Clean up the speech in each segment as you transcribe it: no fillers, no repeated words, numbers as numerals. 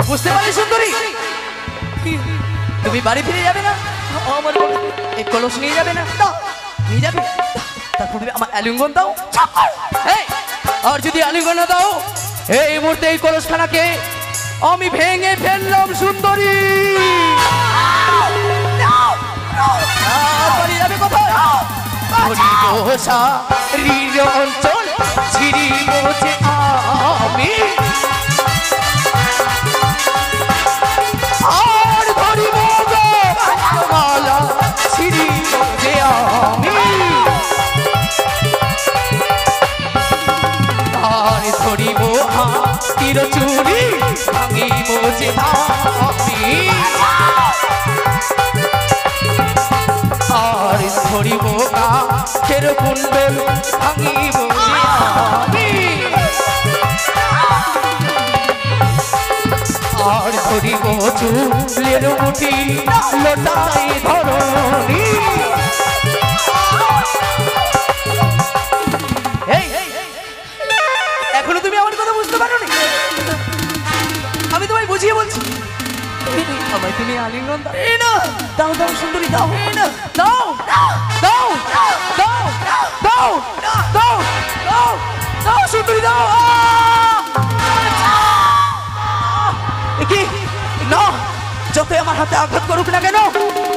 বুঝতে পারলে সুন্দরী তুমি বাড়ি ফিরে যাবে না? আমার এই কলস নিয়ে যাবে না? নিয়ে যাবে। তারপর আমার আলিঙ্গন দাও। আর যদি আলিঙ্গন না দাও এই মুহূর্তে এই কলসখানাকে আমি ভেঙে ফেললাম সুন্দরী। যাবে কোথায়? অঞ্চল ছিড়িব যে আমি আর ধরিব মালা ছিড়িব যে আমি আর ধরিব তীর চুরি ভাঙিব যে আমি আর ধরিব গাছের কুণ্ডল ভাঙিব যে আমি আর ধরিব চুলের মুঠি লটাই ধরণী। এখনো তুমি আমার কথা বুঝতে পারো নি? আমি তোমায় বুঝিয়ে বলছি। আমায় তুমি আলিঙ্গন দাও। দাও সুন্দরী দাও। দাও দাও দাও দাও দাও দাও দাও সুন্দরী দাও। কি না যতই আমার হাতে আঘাত করুক না কেন,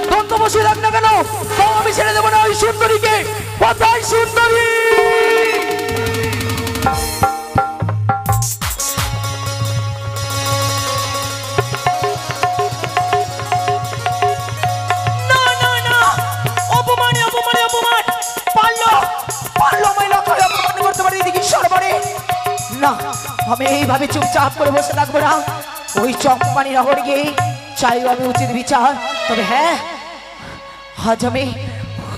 দ্বন্দ্ব বসিয়ে রাখ না কেন, তাও আমি ছেড়ে দেবো না ওই সুন্দরীকে। কোথায় সুন্দরী? আমি এইভাবে চুপচাপ করে বসে থাকবো না। ওই চম্পানি নগর গিয়ে চাই আমি উচিত বিচার। তবে হ্যাঁ, আজ আমি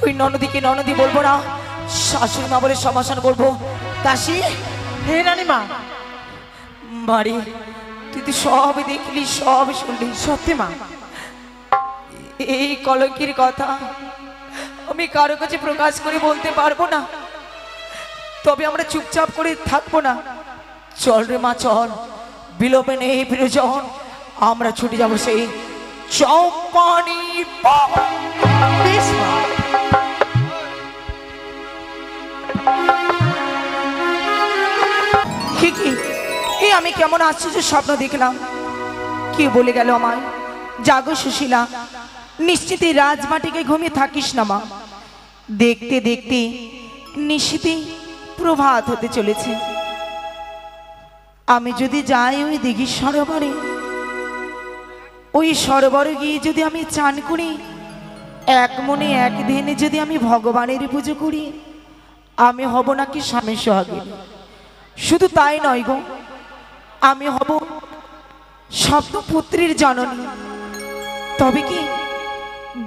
ওই ননদীকে ননদী বলবো না, শাশুড়ি মা বলে সমাধান বলবো। দাসী, হে রানীমা, বাড়ি তুই তো সব দেখলি, সব শুনলি। সত্যি মা, এই কলঙ্কির কথা আমি কারো কাছে প্রকাশ করে বলতে পারবো না। তবে আমরা চুপচাপ করে থাকবো না। চল রে মা চল, বিলোপে নেই প্রয়োজন। আমরা ছুটে যাবো সেই চম্পানি। আমি কেমন আশ্চর্য স্বপ্ন দেখলাম। কি বলে গেল আমায়, জাগো সুশীলা, নিশ্চিতই রাজমাটিকে ঘুমিয়ে থাকিস না মা। দেখতে দেখতে নিশ্চিতই প্রভাত হতে চলেছে। আমি যদি যাই ওই দিঘির সরোবরে, ওই সরোবরে গিয়ে যদি আমি চান করি, এক মনে একদিনে যদি আমি ভগবানের পুজো করি, আমি হব নাকি স্বামী সোহাগী। শুধু তাই নয় গো, আমি হব সপ্তপুত্রীর জননী। তবে কি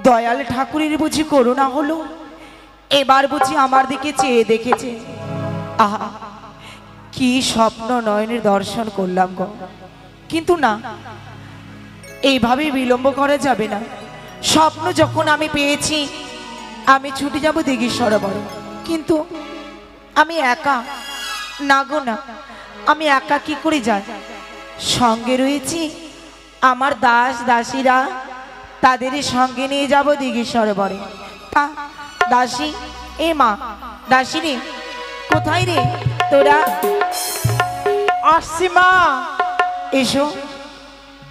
দয়াল ঠাকুরের বুঝি করুণা হলো, এবার বুঝি আমার দিকে চেয়ে দেখেছে। আহা, কি স্বপ্ন নয়নের দর্শন করলাম গো। কিন্তু না, এইভাবে বিলম্ব করা যাবে না। স্বপ্ন যখন আমি পেয়েছি, আমি ছুটে যাব দিঘির সরোবরে। কিন্তু আমি একা না গো, না, আমি একা কি করে যাই? সঙ্গে রয়েছি আমার দাস দাসীরা, তাদের সঙ্গে নিয়ে যাব দিঘির সরোবরে। দাসী, এ মা দাসী রে, কোথায় রে তোরা? আসছি মা। এসো।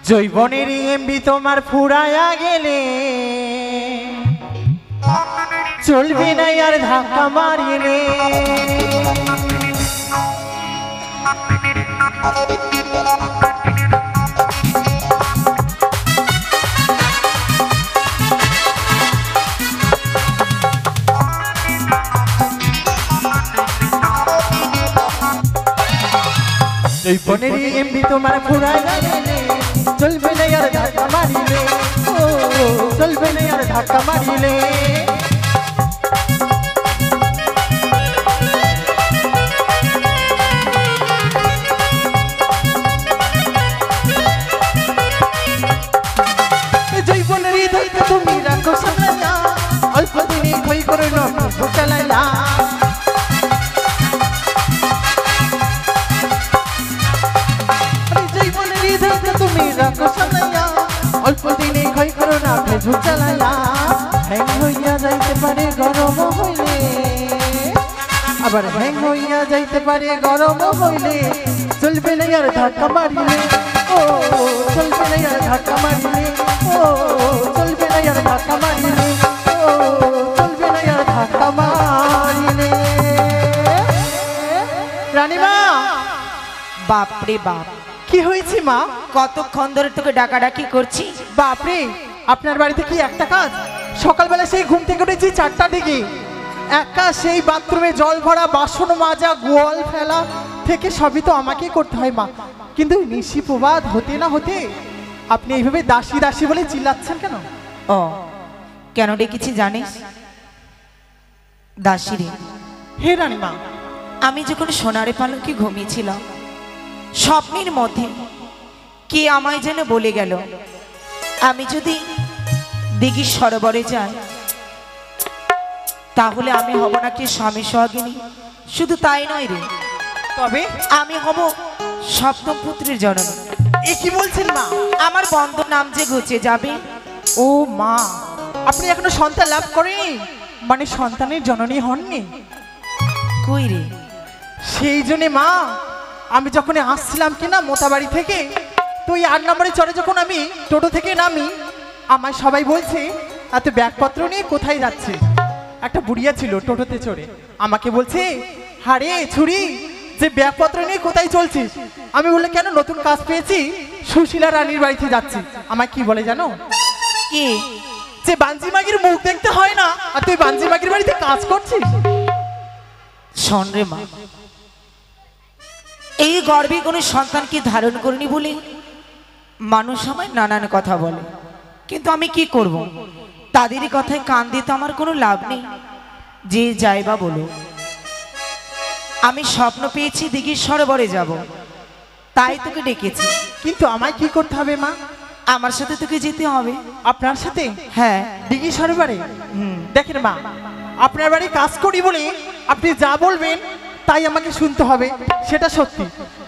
জৈবনের এমবি তোমার ফুরায়া গেলে চলবে না আর ধাক্কা মারিলে। জৈবনের এমবি তোমার ফুরায়া গেলে চলবে না আর ধাক্কা মারিলে। ও চলবে না আর ধাক্কা মারিলে। জৈবনের ধৈর্য তুমি রাখো সামলাইয়া, অল্প দিনে ক্ষয় করে চালাইলা। জৈবনের ধৈর্য তুমি তুমি রাখো সাজাইয়া অল্প দিনে ক্ষয় করো না ফেসবুক চালাইয়া হ্যাং হইয়া যাইতে পারে গরম হইলে আবার হ্যাং হইয়া যাইতে পারে গরম হইলে চলবে না আর ধাক্কা মারিলে ও চলবে না আর ধাক্কা মারিলে ও চলবে না আর ধাক্কা মারিলে ও চলবে না আর ধাক্কা মারিলে রানীমা বাপরে বাপ, কি হয়েছে মা? কতক্ষণ ধরে তোকে ডাকাডাকি করছি। বাপরে, আপনার বাড়িতে কি একটা কাজ? সকালবেলা সেই ঘুম থেকে উঠেছি 4টার দিকে, একা সেই বাথরুমে জল ভরা, বাসন মাজা, গোয়াল ফেলা থেকে সবই তো আমাকেই করতে হয় মা। কিন্তু নিশি প্রবাদ হতে না হতে আপনি এইভাবে দাসী দাসী বলে চিল্লাচ্ছেন কেন? ও কেন ডেকেছি জানিস? দাসিরে, হে রানীমা, আমি যখন সোনারে পালকে ঘুমিয়েছিলাম, স্বপ্নের মধ্যে কে আমায় যেন বলে গেল আমি যদি দিঘির সরোবরে যাই তাহলে আমি হব নাকি স্বামী সোহাগিনী। শুধু তাই নয় রে, তবে আমি হব সপ্তম পুত্রের জননী। এ কি বলছেন মা? আমার বন্ধ নাম যে ঘুচে যাবে। ও মা, আপনি এখনো সন্তান লাভ করেনি, মানে সন্তানের জননী হননি? কই রে? সেই জন্যে মা, আমি যখন আসছিলাম কিনা মোতাবাড়ি থেকে, তো এই 8 নম্বরে চড়ে যখন আমি টোটো থেকে নামি, আমায় সবাই বলছে এত ব্যাগপত্র নিয়ে কোথায় যাচ্ছে। একটা বুড়িয়া ছিল টোটোতে চড়ে, আমাকে বলছে হারে ছুরি, যে ব্যাগপত্র নিয়ে কোথায় চলছিস? আমি বললে কেন, নতুন কাজ পেয়েছি, সুশীলা রানীর বাড়িতে যাচ্ছি। আমায় কি বলে জানো? কি? যে বাঞ্জি মাগির মুখ দেখতে হয় না, আর তুই বাঞ্জি মাগির বাড়িতে কাজ করছিস। শোন রে মা, এই গর্বে কোনো সন্তানকে ধারণ করিনি বলে মানুষ আমায় নানান কথা বলে, কিন্তু আমি কি করব? তাদের কথায় কান দিতে আমার কোনো লাভ নেই। যে যাই বা বলো, আমি স্বপ্ন পেয়েছি দিঘির সরোবরে যাব, তাই তোকে ডেকেছি। কিন্তু আমায় কি করতে হবে মা? আমার সাথে তোকে যেতে হবে। আপনার সাথে? হ্যাঁ। দিঘি সরোবরে? দেখেন মা, আপনার বাড়ি কাজ করি বলে আপনি যা বলবেন তাই আমাকে শুনতে হবে, সেটা সত্যি।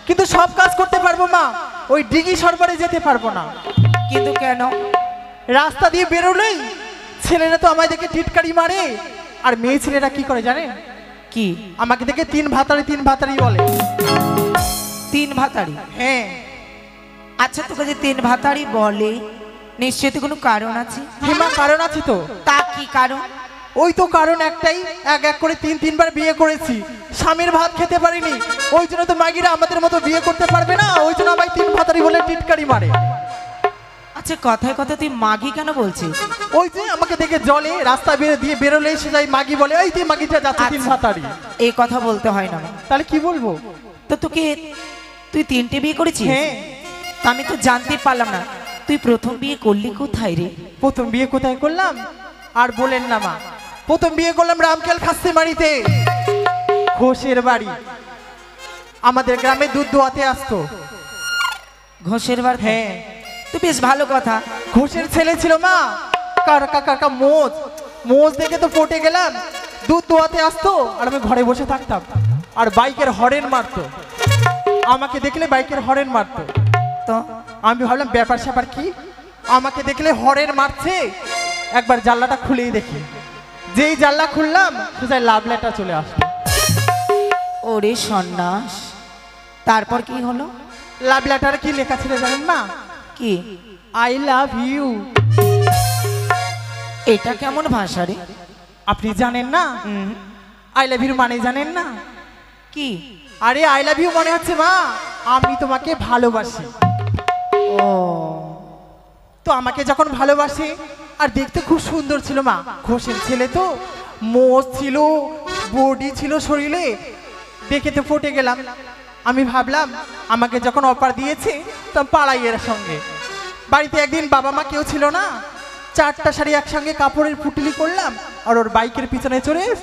কিন্তু সব কাজ করতে পারবো মা, ওই দিঘি সরোবরে যেতে পারবো না। কিন্তু কেন? রাস্তা দিয়ে বেরোলেই ছেলেরা তো আমায় দেখে টিটকারি মারে, আর মেয়ে ছেলেরা কি করে জানেন? কি? আমাকে দেখে 3 ভাতারি 3 ভাতারি বলে। 3 ভাতারি? হ্যাঁ। আচ্ছা, তোকে যে 3 ভাতারি বলে নিশ্চয়ই তো কোনো কারণ আছে। হিমা, কারণ আছে তো। তা কি কারণ? ওই তো কারণ একটাই, এক এক করে 3 বার বিয়ে করেছি, স্বামীর ভাত খেতে পারিনি, ওই জন্য তো মাগিরা আমাদের মতো বিয়ে করতে পারবে না, ওই জন্য আমায় 3 ভাতারি বলে টিটকারি মারে। আচ্ছা, কথায় কথা তুই মাগি কেন বলছিস? ওই যে আমাকে দেখে জলে রাস্তা দিয়ে বেরোলে সে যাই মাগি বলে, ওই তুই মাগিটা যাচ্ছে 3 ভাতারি। এই কথা বলতে হয় না। তাহলে কি বলবো? তো তুই 3টে বিয়ে করেছিস? হ্যাঁ। আমি তো জানতে পারলাম না, তুই প্রথম বিয়ে করলি কোথায় রে? প্রথম বিয়ে কোথায় করলাম আর বলেন না মা, প্রথম বিয়ে করলাম রামকেল খাস্তি বাড়িতে, ঘোষের বাড়ি। আমাদের গ্রামে দুধ দোয়াতে আসতো। ঘোষের বাড়ি? হ্যাঁ। তো বেশ ভালো কথা। ঘোষের ছেলে ছিল মা, কাকা কাকা মোজ দেখে তো পটে গেলাম। দুধ দোয়াতে আসতো আর আমি ঘরে বসে থাকতাম, আর বাইকের হরেন মারতো, আমাকে দেখলে বাইকের হরেন মারতো। তো আমি ভাবলাম ব্যাপার স্যাপার কি, আমাকে দেখলে হরেন মারছে, একবার জানলাটা খুলেই দেখি, যেই জানলা খুললাম সোজা লাভ লেটার চলে আসলো। ওরে সন্ন্যাস, তারপর কি হলো? লাভ লেটার কি লেখা ছিল জানেন মা? কি? I love you. এটা কেমন ভাষা রে? আপনি জানেন না? আই লাভ ইউ মানে জানেন না? কি? আরে আই লাভ ইউ মনে হচ্ছে মা আমি তোমাকে ভালোবাসি। ও, তো আমাকে যখন ভালোবাসে, আর দেখতে খুব সুন্দর ছিল মা, ঘোষের ছেলে তো, মোজ ছিল, বডি ছিল শরীরে, দেখে তো পটে গেলাম। আমি ভাবলাম আমাকে যখন অফার দিয়েছে তো পাড়াই এর সঙ্গে। বাড়িতে একদিন বাবা মা কেউ ছিল না, 4টা শাড়ি একসঙ্গে কাপড়ের পুটলি করলাম, আর ওর বাইকের পিছনে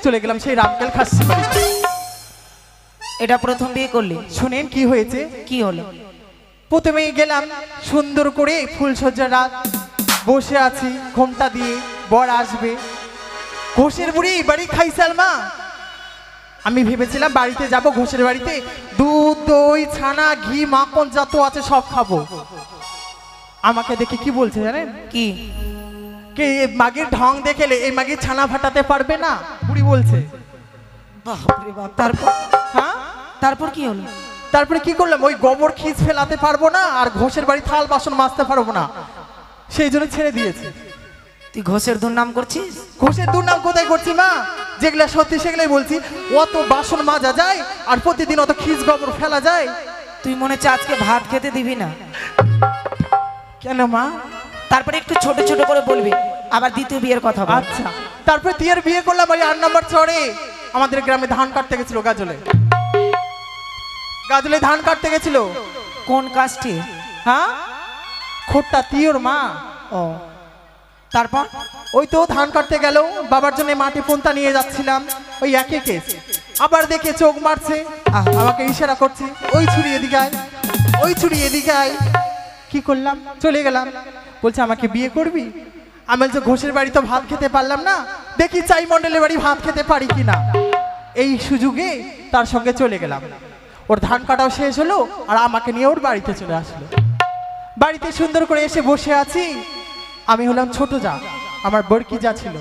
চলে গেলাম সেই রামকেল খাসি বাড়িতে। এটা প্রথম বিয়ে করলি? শুনেন কি হয়েছে। কি হলো? প্রথমেই গেলাম, সুন্দর করে ফুলসজ্জা রাত, বসে আছি ঘোমটা দিয়ে, বর আসবে। ঘোষের বুড়ি বাড়ি খাইছাল মা। আমি ভেবেছিলাম বাড়িতে যাব, ঘোষের বাড়িতে দুধ দই ছানা ঘি মাখন যত আছে সব খাবো। আমাকে দেখে কি বলছে জানেন? কি? কে এই মাগির ঢং দেখেলে এই মাগির ছানা ফাটাতে পারবে না, বুড়ি বলছে। বাপরে বাপ। তারপর? হ্যাঁ, তারপর কি হলো? তারপরে কি করলাম, ওই গোবর খিচ ফেলাতে পারবো না আর ঘোষের বাড়ি থাল বাসন মাজতে পারবো না, সেই জন্য ছেড়ে দিয়েছে। তুই ঘোষের দুর্নাম করছিস? ঘোষের দুর্নাম কোথায় করছি মা, যেগুলা সত্যি সেগুলাই বলছি। অত বাসন মাজা যায় আর প্রতিদিন অত খিচ গোবর ফেলা যায়? তুই মনে হচ্ছে আজকে ভাত খেতে দিবি না। কেন মা? তারপরে একটু ছোট ছোট করে বলবি, আবার দ্বিতীয় বিয়ের কথা বল। আচ্ছা, তারপরে তুই বিয়ে করলাম ওই 8 নম্বর চড়ে। আমাদের গ্রামে ধান কাটতে গেছিল, গাজলে গাজলে ধান কাটতে গেছিল। কোন কাজটি? হ্যাঁ, খোট্টা তিওর মা। ও, তারপর? ওই তো ধান কাটতে গেল, বাবার জন্য মাটি পোন্তা নিয়ে যাচ্ছিলাম, ওই একই কেস। আবার দেখে চোখ মারছে, আমাকে ইশারা করছে, ওই ছুরি এদিকে আয়, ওই ছুরি এদিকে আয়। কি করলাম, চলে গেলাম। বলছে আমাকে বিয়ে করবি? আমি বলছি ঘোষের বাড়ি তো ভাত খেতে পারলাম না, দেখি চাই মন্ডলের বাড়ি ভাত খেতে পারি কিনা। এই সুযোগে তার সঙ্গে চলে গেলাম। ওর ধান কাটাও শেষ হলো আর আমাকে নিয়ে ওর বাড়িতে চলে আসলো। বাড়িতে সুন্দর করে এসে বসে আছি। আমি হলাম ছোট যা, আমার বড়কি যা ছিল।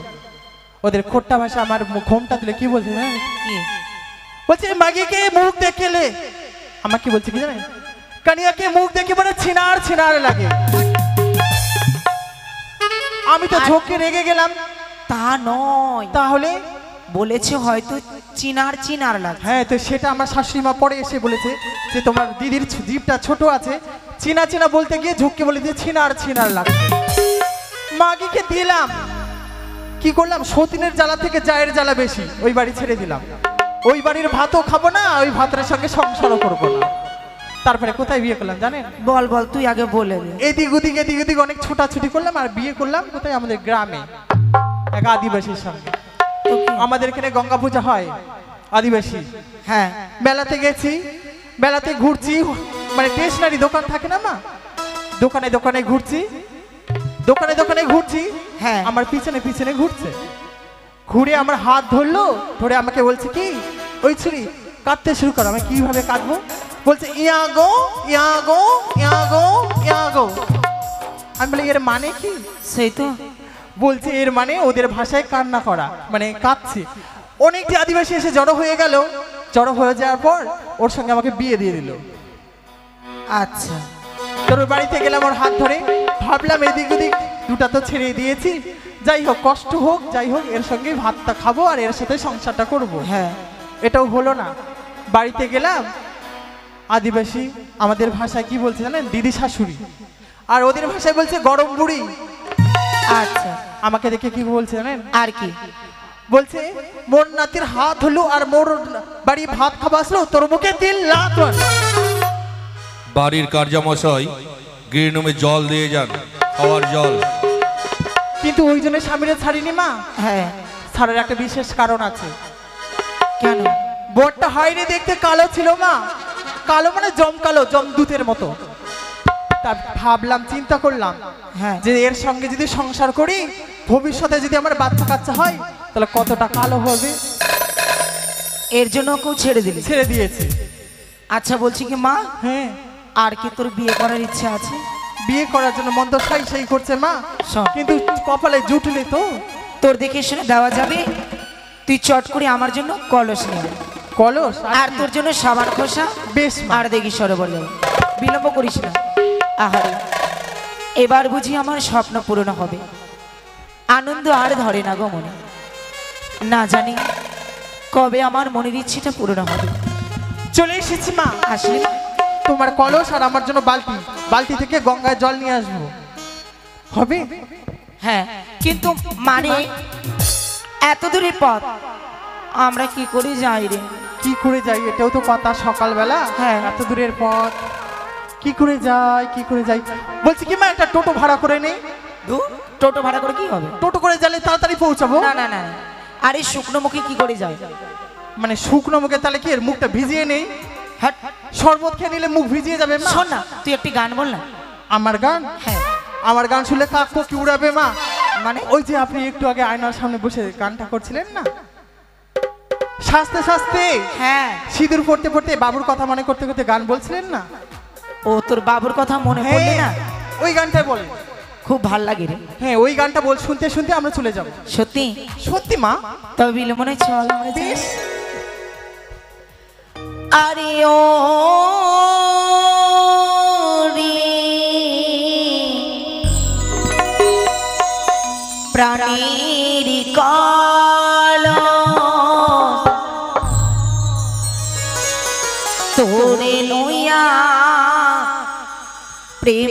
ওদের খোট্টা ভাষা আমার ঘোমটা দিলে কি বলছে জানেন? কি বলছে? মাগিকে মুখ দেখেলে আমাকে বলছে কি জানেন, কানিয়াকে মুখ দেখে মানে ছিনার ছিনার লাগে। আমি তো ঝোঁকে রেগে গেলাম। তা নয়, তাহলে বলেছে হয়তো চিনার চিনার লাগে। হ্যাঁ, তো সেটা আমার শাশুড়ি মা পরে এসে বলেছে যে তোমার দিদির জিভটা ছোট আছে, চিনা চিনা বলতে গিয়ে ঝোঁককে বলে দিয়ে ছিনার ছিনার লাগছে। মাগিকে দিলাম, কি করলাম, সতীনের জ্বালা থেকে জায়ের জ্বালা বেশি। ওই বাড়ি ছেড়ে দিলাম। ওই বাড়ির ভাতও খাবো না, ওই ভাতের সঙ্গে সংসারও করবো না। তারপরে কোথায় বিয়ে করলাম জানেন? বল বল, তুই আগে বলে দে। এদিক ওদিক অনেক ছোটাছুটি করলাম আর বিয়ে করলাম কোথায়? আমাদের গ্রামে এক আদিবাসীর সঙ্গে। আমাদের এখানে গঙ্গা পূজা হয়, আদিবাসী। হ্যাঁ, মেলাতে গেছি, মেলাতে ঘুরছি, মানে স্টেশনারি দোকান থাকে না মা, দোকানে দোকানে ঘুরছি, দোকানে দোকানে ঘুরছি। হ্যাঁ, আমার পিছনে পিছনে ঘুরছে, ঘুরে আমার হাত ধরলো, ধরে আমাকে বলছে কি, ওই ছুরি কাটতে শুরু করো। আমি কিভাবে কাটবো? বলছে ইয়াগো ইয়াগো ইয়াগো ইয়াগো। আমি বলি এর মানে কি? সেই তো বলছে এর মানে ওদের ভাষায় কান্না করা, মানে কাঁদছে। অনেকটি আদিবাসী এসে জড়ো হয়ে গেল, জড়ো হয়ে যাওয়ার পর ওর সঙ্গে আমাকে বিয়ে দিয়ে দিল। আচ্ছা, তোর বাড়িতে গেলাম, ওর হাত ধরে, ভাবলাম এদিক ওদিক দুটা তো ছেড়ে দিয়েছি, যাই হোক কষ্ট হোক যাই হোক, এর সঙ্গে ভাতটা খাবো আর এর সাথে সংসারটা করব। হ্যাঁ, এটাও হলো না। বাড়িতে গেলাম, আদিবাসী আমাদের ভাষায় কি বলছে জানেন? দিদি শাশুড়ি, আর ওদের ভাষায় বলছে গরম বুড়ি। আচ্ছা, আমাকে দেখে কি বলছে জানেন? আর কি বলছে মোর নাতির হাত হলো আর মোর বাড়ি ভাত খাবা আসলো, তোর মুখে দিল লাত। বাড়ির কার্যমশাই গৃহণমে জল দিয়ে যান, খাওয়ার জল। কিন্তু ওই জন্য স্বামীরা ছাড়িনি মা। হ্যাঁ, ছাড়ার একটা বিশেষ কারণ আছে। কেন? বরটা হাইরে দেখতে কালো ছিল মা, কালো মানে জমকালো, জমদূতের মতো। তা ভাবলাম, চিন্তা করলাম হ্যাঁ, যে এর সঙ্গে যদি সংসার করি, ভবিষ্যতে যদি আমার বাচ্চা কাচ্চা হয় তাহলে কতটা কালো হবে। এর জন্য কেউ ছেড়ে দিলি? ছেড়ে দিয়েছে। আচ্ছা, বলছি কি মা, হ্যাঁ, আর কি তোর বিয়ে করার ইচ্ছা আছে? বিয়ে করার জন্য মন তো সাই সাই করছে মা, শোন, কিন্তু কপালে জুটলে তো। তোর দেখে শুনে দেওয়া যাবে, তুই চট করে আমার জন্য কলস নিয়ে আয়। কলস আর তোর জন্য সাবান খোসা, বেশ মা। আর দেখি সরোবর যাবে, বিলম্ব করিস না। আহারে, এবার বুঝি আমার স্বপ্ন পূরণ হবে। আনন্দ আর ধরে না গো মনে, না জানি কবে আমার মনের ইচ্ছেটা পূরণ হবে। চলে এসেছি মা। আসলে তোমার কলস আর আমার জন্য বালতি, বালতি থেকে গঙ্গায় জল নিয়ে আসবো, হবে? হ্যাঁ, কিন্তু মানে এত দূরের পথ আমরা কি করে যাই রে? কি করে যাই, এটাও তো কথা। সকালবেলা, হ্যাঁ, এত দূরের পথ কি করে যাই, কি করে যাই? বলছি কি মা, একটা টোটো ভাড়া করে নেই? টোটো ভাড়া করে কি হবে? টোটো করে গেলে তাড়াতাড়ি পৌঁছাবো। না না না, আরে শুকনো মুখে কি করে যায়? মানে শুকনো মুখে তাহলে কি এর মুখটা ভিজিয়ে নেই? হ্যাঁ, শরবত খেয়ে নিলে মুখ ভিজিয়ে যাবে মা। শোন না, তুই একটি গান বল না। আমার গান? হ্যাঁ, আমার গান শুনলে কাক কি উড়াবে মা? মানে ওই যে আপনি একটু আগে আয়নার সামনে বসে গানটা করছিলেন না, সাজতে সাজতে, হ্যাঁ, সিঁদুর পড়তে পড়তে বাবুর কথা মনে করতে করতে গান বলছিলেন না? ও তোর বাবুর কথা মনে পড়লে না? ওই গানটাই বলে। খুব ভাল লাগে রে। হ্যাঁ ওই গানটা বল, শুনতে শুনতে আমরা চলে যাব। সত্যি সত্যি মা? তবে বিলম্বনে চল আমরা যাই। বেশ। আরে ও রে প্রাণীর কাল তোরে লইয়া প্রেম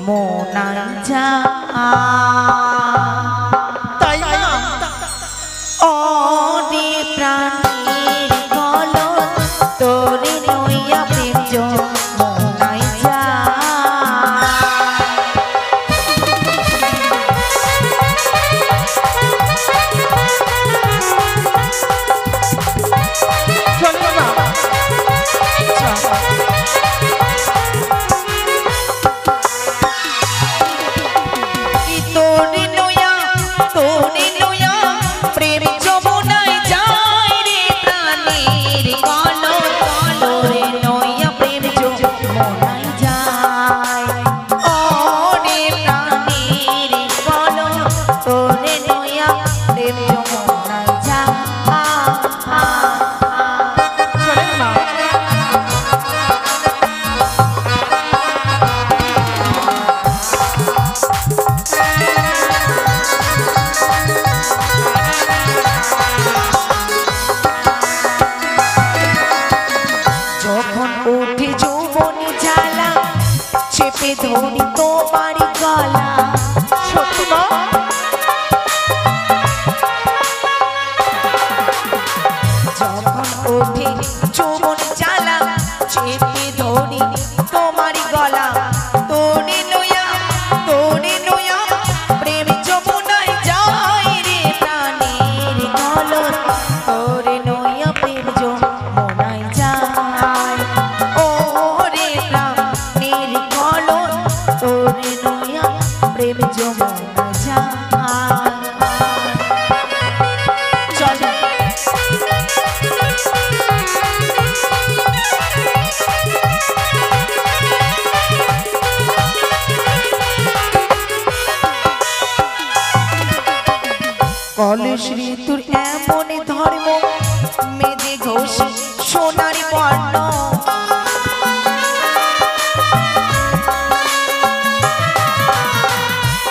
মনাই যা তাই না? অরে প্রাণীর কাল তোরে লইয়া প্রেম মনাই যা চলো না। তোরে লইয়া প্রেম যমুনায় যায় রে প্রাণীর কাল তোরে লইয়া প্রেম যমুনায় যায় ও রে প্রাণীর কাল তোরে লইয়া প্রেম যমুনায় যায়। চলো না। যখন ওঠে যৌবনী জ্বালা চেপে ধরি তোমার গলা সত্যি মা? যখন ওঠে যৌবনী জ্বালা চেপে ধরি তোমার গলা তোরে লইয়া প্রেম যমুনায় যায় রে প্রাণীর কাল তোরে লইয়া প্রেম যমুনায় যায় ও রে প্রাণীর কাল তোরে লইয়া প্রেম যমুনায় যায়। চল কলস ঋতুর এমন ধর্ম মেজে ঘোষ সোনার বর্ণ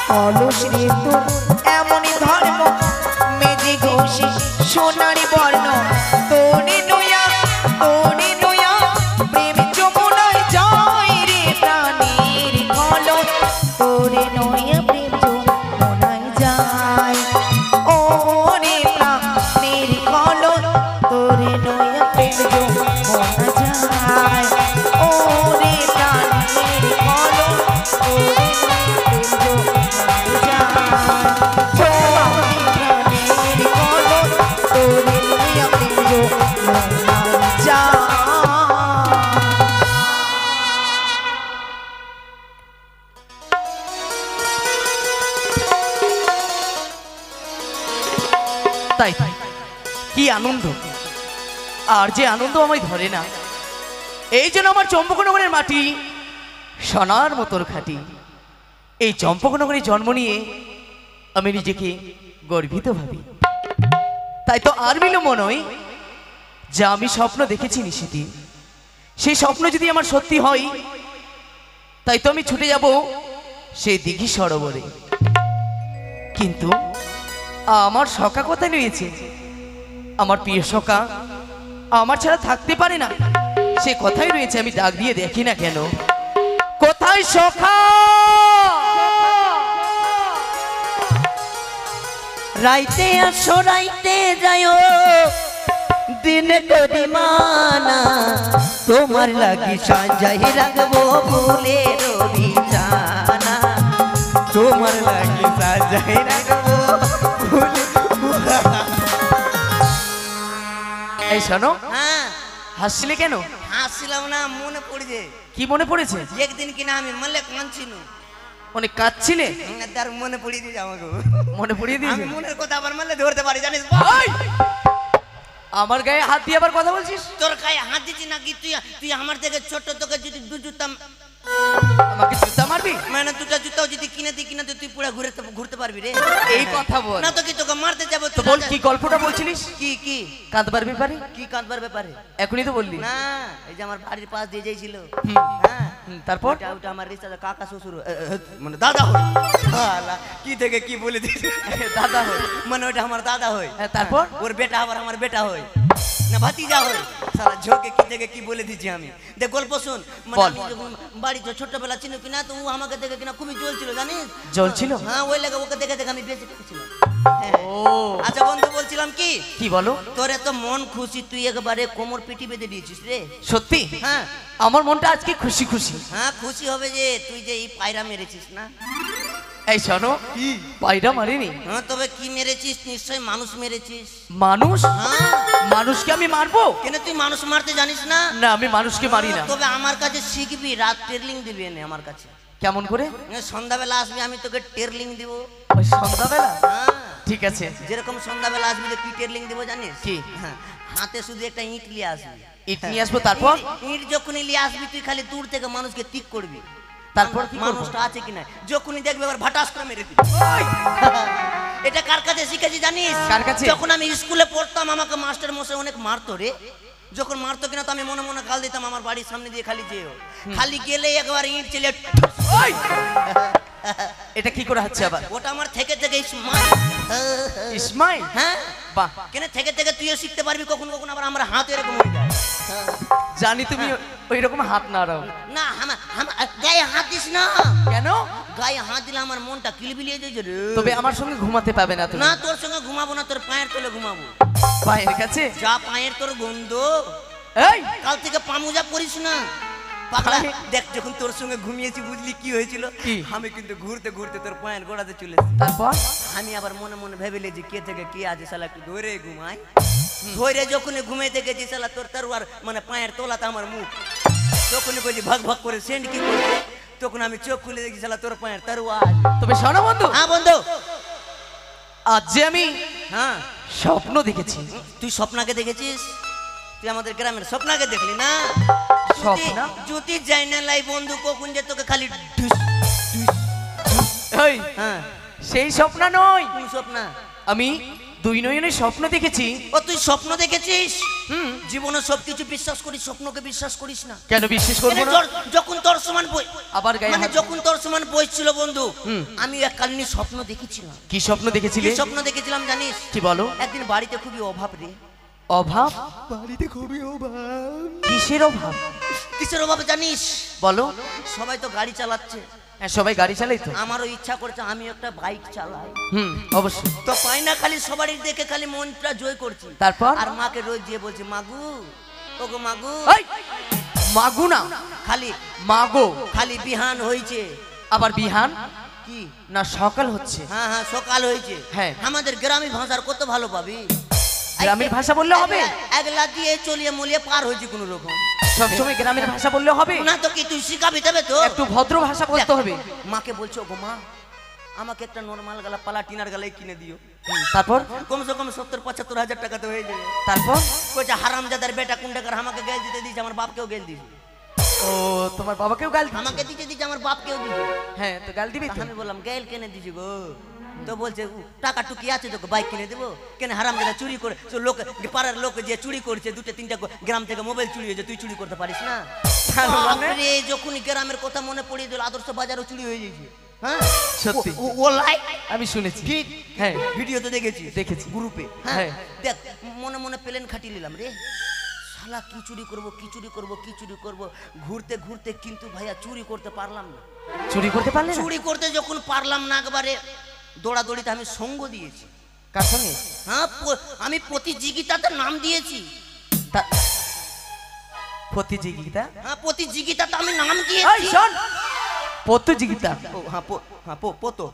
কলস ঋতুর এমন ধর্ম মেজে ঘোষ সোনার বর্ণ তোরে লইয়া প্রেম যমুনায় যায় রে প্রাণীর কাল তোরে লইয়া প্রেম যমুনায় যায় ও রে প্রাণীর কাল তোরে লইয়া প্রেম যমুনায় যায় ও রে প্রাণীর কাল তোরে লইয়া প্রেম যমুনায় যায়। তাই কি আনন্দ, আর যে আনন্দ আমায় ধরে না। এই জন্য আমার চম্পকনগরের মাটি সোনার মতোর খাঁটি। এই চম্পকনগরে জন্ম নিয়ে আমি নিজেকে গর্বিত ভাবি। তাই তো আর বিলম্ব নয়, যা আমি স্বপ্ন দেখেছি নিশিতি, সেই স্বপ্ন যদি আমার সত্যি হয়, তাই তো আমি ছুটে যাব সেই দিঘি সরোবরে। কিন্তু আমার সখা কোথায় রয়েছে? আমার প্রিয় সখা আমার ছাড়া থাকতে পারে না, সে কোথায় রয়েছে? আমি ডাক দিয়ে দেখি না কেন। কোথায় সখা? রাইতে আসো রাইতে যাইও দিনে করি মানা, তোমার লাগি সাজাই রাখবো ফুলের বিছানা, তোমার লাগি সাজাই রাখবো এই শোনো, হ্যাঁ হাসছিলে কেন? হাসছিলাম না, মনে পড়ছে কি মনে পড়েছে? একদিন কিনা আমি মলে কাঁদছিল, অনেক কাঁদছিলে? তার মনে পড়িয়ে দিয়েছে আমাকে। মনে পড়িয়ে দিয়েছে? আমি মনের কথা আবার মলে ধরতে পারি জানিস? ওই! আমার গায়ে হাত দিয়ে আবার কথা বলছিস? তোর গায়ে হাত দিচ্ছি নাকি? তুই তুই আমার থেকে ছোট, তোকে যদি দু জুতা আমাকে জুতা মারবি? মানে দুটা জুতাও যদি কিনে দিই কিনা তুই পুরো ঘুরতে পারবি রে। এই কথা বল। না তো কি তোকে মারতে যাবো? তো বল কি গল্পটা বলছিলিস? কি কি কাঁদবার ব্যাপারে? কি কাঁদবার ব্যাপারে? এখনই তো বললি। না এই যে আমার বাড়ির পাশ দিয়ে যাইছিল, হুম। হ্যাঁ তারপর ওটা আমার রিস্তাদার কাকা শ্বশুর মানে দাদা হয়। শালা, কি থেকে কি বলে দিয়েছে দাদা হয়। মানে ওটা আমার দাদা হয়। হ্যাঁ, তারপর? ওর বেটা আবার আমার বেটা হয় না ভাতিজা হয়। সারা ঝোঁকে কি থেকে কি বলে দিচ্ছি আমি। দেখ গল্প শোন। মানে বল। আমি যখন বাড়িতে ছোটবেলা ছিল কিনা তো ও আমাকে দেখে কিনা খুবই জ্বলছিল জানিস। জ্বলছিল? হ্যাঁ ওই লাগে ওকে দেখে দেখে আমি বেশি পেয়েছিলাম। ও আচ্ছা বন্ধু বলছিলাম কি, কি বলো? তোর এত মন খুশি তুই একবারে কোমর পিটি বেঁধে দিয়েছিস রে। সত্যি? হ্যাঁ আমার মনটা আজকে খুশি খুশি। হ্যাঁ খুশি হবে যে তুই যে এই পায়রা মেরেছিস না। এই শোনো, পায়রা মারিনি। হ্যাঁ তবে কি মেরেছিস? নিশ্চয় মানুষ মেরেছিস। মানুষ? হ্যাঁ মানুষকে আমি মারবো? কেন তুই মানুষ মারতে জানিস না? না, আমি মানুষকে মারি না। তবে আমার কাছে শিখবি, রাত টেরলিং দিবি এনে আমার কাছে। কেমন করে? সন্ধ্যাবেলা আসবি আমি তোকে টেরলিং দিব। ওই সন্ধ্যাবেলা? হ্যাঁ ঠিক আছে। যেরকম সন্ধ্যাবেলা আসবি তো কি টেরলিং দিব জানিস? কি? হ্যাঁ হাতে শুধু একটা ইট নিয়ে আসবি। ইট নিয়ে আসবো, তারপর? ইট যখনই নিয়ে আসবি তুই খালি দূর থেকে মানুষকে টিক করবি। তারপর কি করবো? মানুষটা আছে কিনা যখনই দেখবি আবার ভাটাস করে মেরে দিবি। এটা কার কাছে শিখেছি জানিস? কার কাছে? যখন আমি স্কুলে পড়তাম আমাকে মাস্টার মশাই অনেক মারতো রে। যখন মারতো কিনা তো আমি মনে মনে গাল দিতাম আমার বাড়ির সামনে দিয়ে খালি যেও। খালি গেলে একবার ইট চলে। ওই! এটা কি করে হচ্ছে আবার? ওটা আমার থেকে থেকে ইসমাইল। ইসমাইল? হ্যাঁ বাহ, কেন থেকে থেকে তুইও শিখতে পারবি। কখন কখন আবার আমার হাত এরকম হয়ে যায়। জানি তুমি ওই রকম হাত নাড়াও। না গায়ে হাত দিস না। কেন? গায়ে হাত দিলে আমার মনটা কিলবিলিয়ে যায় রে। তবে আমার সঙ্গে ঘুমাতে পাবে না তুমি। না তোর সঙ্গে ঘুমাবো না, তোর পায়ের তলে ঘুমাবো। পায়ের কাছে? যা পায়ের তোর গন্ধ। এই কাল থেকে পামুজা করিস না পাগলা। পায়ে- দেখ যখন তোর সঙ্গে ঘুমিয়েছি বুঝলি কি হয়েছিল? কি? আমি কিন্তু ঘুরতে ঘুরতে তোর পায়ের গোড়াতে চলেছি। তারপর? আমি আবার মনে মনে ভেবেলি যে কে থেকে কে আছে শালা একটু ধরে ঘুমাই। ধরে যখনই ঘুমাইতে গেছি শালা তোর তারুয়ার মানে পায়ের তোলাতে আমার মুখ। তখনই কইছি ভাগ ভাগ করে সেন্ড কি করছে। তখন আমি চোখ খুলে দেখি শালা তোর পায়ের তারুয়া। তবে শোনো বন্ধু, হ্যাঁ বন্ধু। আজ যে আমি হ্যাঁ স্বপ্ন দেখেছি। তুই স্বপ্নাকে দেখেছিস? তুই আমাদের গ্রামের স্বপ্নাকে দেখলি না? স্বপ্না? যদি যাই না লাই বন্ধু কখন যে তোকে খালি ঢুস। এই, হ্যাঁ সেই স্বপ্ন নয়। কোন স্বপ্না? আমি দুই নয়নের স্বপ্ন দেখেছি। ও তুই স্বপ্ন দেখেছিস? হুম। জীবনে সবকিছু বিশ্বাস করিস, স্বপ্নকে বিশ্বাস করিস না কেন বিশ্বাস করবো কেন? না? যখন তোর সমান বই আবার গায়ে মানে হাত- যখন তোর সমান বয়স ছিল বন্ধু, হুম। আমি এককালীন স্বপ্ন দেখেছিলাম। কি স্বপ্ন কি দেখেছিলে? স্বপ্ন দেখেছিলাম জানিস? কি বলো? একদিন বাড়িতে খুবই অভাব রে। অভাব? বাড়িতে খুবই অভাব। কিসের অভাব? কিসের অভাব জানিস? বলো। সবাই তো গাড়ি চালাচ্ছে, হ্যাঁ, সবাই গাড়ি চালাই তো। আমারও ইচ্ছা করছে আমি একটা বাইক চালাই। হুম, অবশ্যই। তো পাই না, খালি সবারই দেখে খালি মনটা জয় করছি। তারপর? আর মাকে রোজ দিয়ে বলছি মাগু, ওগো মাগু। এই, মাগু না, খালি মাগো। খালি বিহান হয়েছে। আবার বিহান কি? না সকাল হচ্ছে? হ্যাঁ হ্যাঁ সকাল হয়েছে। হ্যাঁ। আমাদের গ্রামীণ ভাষার কত ভালো পাবি। গ্রামের ভাষা বললে হবে? একলা দিয়ে চলিয়ে মলিয়ে পার হয়েছে কোন রকম। সবসময় গ্রামের ভাষা বললে হবে? না তো কি তুই শিখাবি তবে তো। একটু ভদ্র ভাষা বলতে হবে। মাকে বলছো গো মা আমাকে একটা নর্মাল গালা পালা টিনার গালাই কিনে দিও। তারপর? কমসে কম 70-75 হাজার টাকা তো হয়ে যাবে। তারপর? কইছে হারামজাদার বেটা কোন টাকার আমাকে গেল দিতে দিয়েছে, আমার বাপকেও গেল দিয়েছে। ও, তোমার বাবাকেও গাল দিচ্ছে? আমাকে দিতে দিতে আমার বাপকেও দিয়েছে। হ্যাঁ, তো গাল দিবি তো। আমি বললাম গেল কেনে দিছি গো? তো বলছে টাকা টুকি আছে তোকে বাইক কিনে দেবো। কেন হারামজাদা চুরি করে তো লোক পাড়ার লোক যে চুরি করছে 2-3টা গ্রাম থেকে মোবাইল চুরি হয়েছে, তুই চুরি করতে পারিস না? বাপরে, যখনই গ্রামের কথা মনে পড়িয়ে দিল আদর্শ বাজারও চুরি হয়ে গেছে। হ্যাঁ সত্যি? ও লাই আমি শুনেছি। ঠিক হ্যাঁ, ভিডিওতে দেখেছি, দেখেছি। গ্রুপে। হ্যাঁ। হ্যাঁ দেখ মনে মনে প্লেন খাটিয়ে নিলাম রে। শালা কি চুরি করবো কি চুরি করবো কি চুরি করবো ঘুরতে ঘুরতে, কিন্তু ভাইয়া চুরি করতে পারলাম না। চুরি করতে পারলে না? চুরি করতে যখন পারলাম না একবারে দৌড়াদৌড়িতে আমি সঙ্গ দিয়েছি। কার সঙ্গে? হ্যাঁ আমি প্রতিযোগিতাতে নাম দিয়েছি। তা- প্রতিযোগিতা? হ্যাঁ প্রতিযোগিতাতে আমি নাম এই দিয়েছি। শোন, প্রতিযোগিতা? ও, হ্যাঁ পোতো,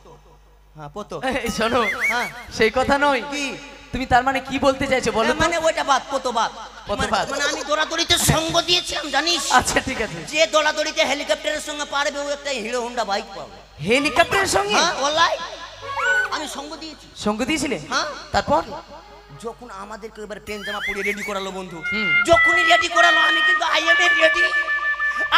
হ্যাঁ পোতো। এই শোনো, হ্যাঁ সেই কথা নয়। কি? তুমি তার মানে কি বলতে চাইছো বলো তো? মানে ওইটা বাদ, পোতো বাদ। পোতো বাদ। মানে আমি দৌড়াদৌড়িতে সঙ্গ দিয়েছিলাম জানিস। আচ্ছা ঠিক আছে। যে দৌড়াদৌড়িতে হেলিকপ্টারের সঙ্গে পারবে ও একটা হিরো হোন্ডা বাইক পাবে। হেলিকপ্টারের সঙ্গে হ্যাঁ ওলাই আমি সঙ্গ দিয়েছি। সঙ্গ দিয়েছিলে? হ্যাঁ। তারপর? যখন আমাদেরকে এবার প্যান্ট জামা পরিয়ে রেডি করালো বন্ধু, হুম। যখনই রেডি করালো আমি কিন্তু আই এম রেডি।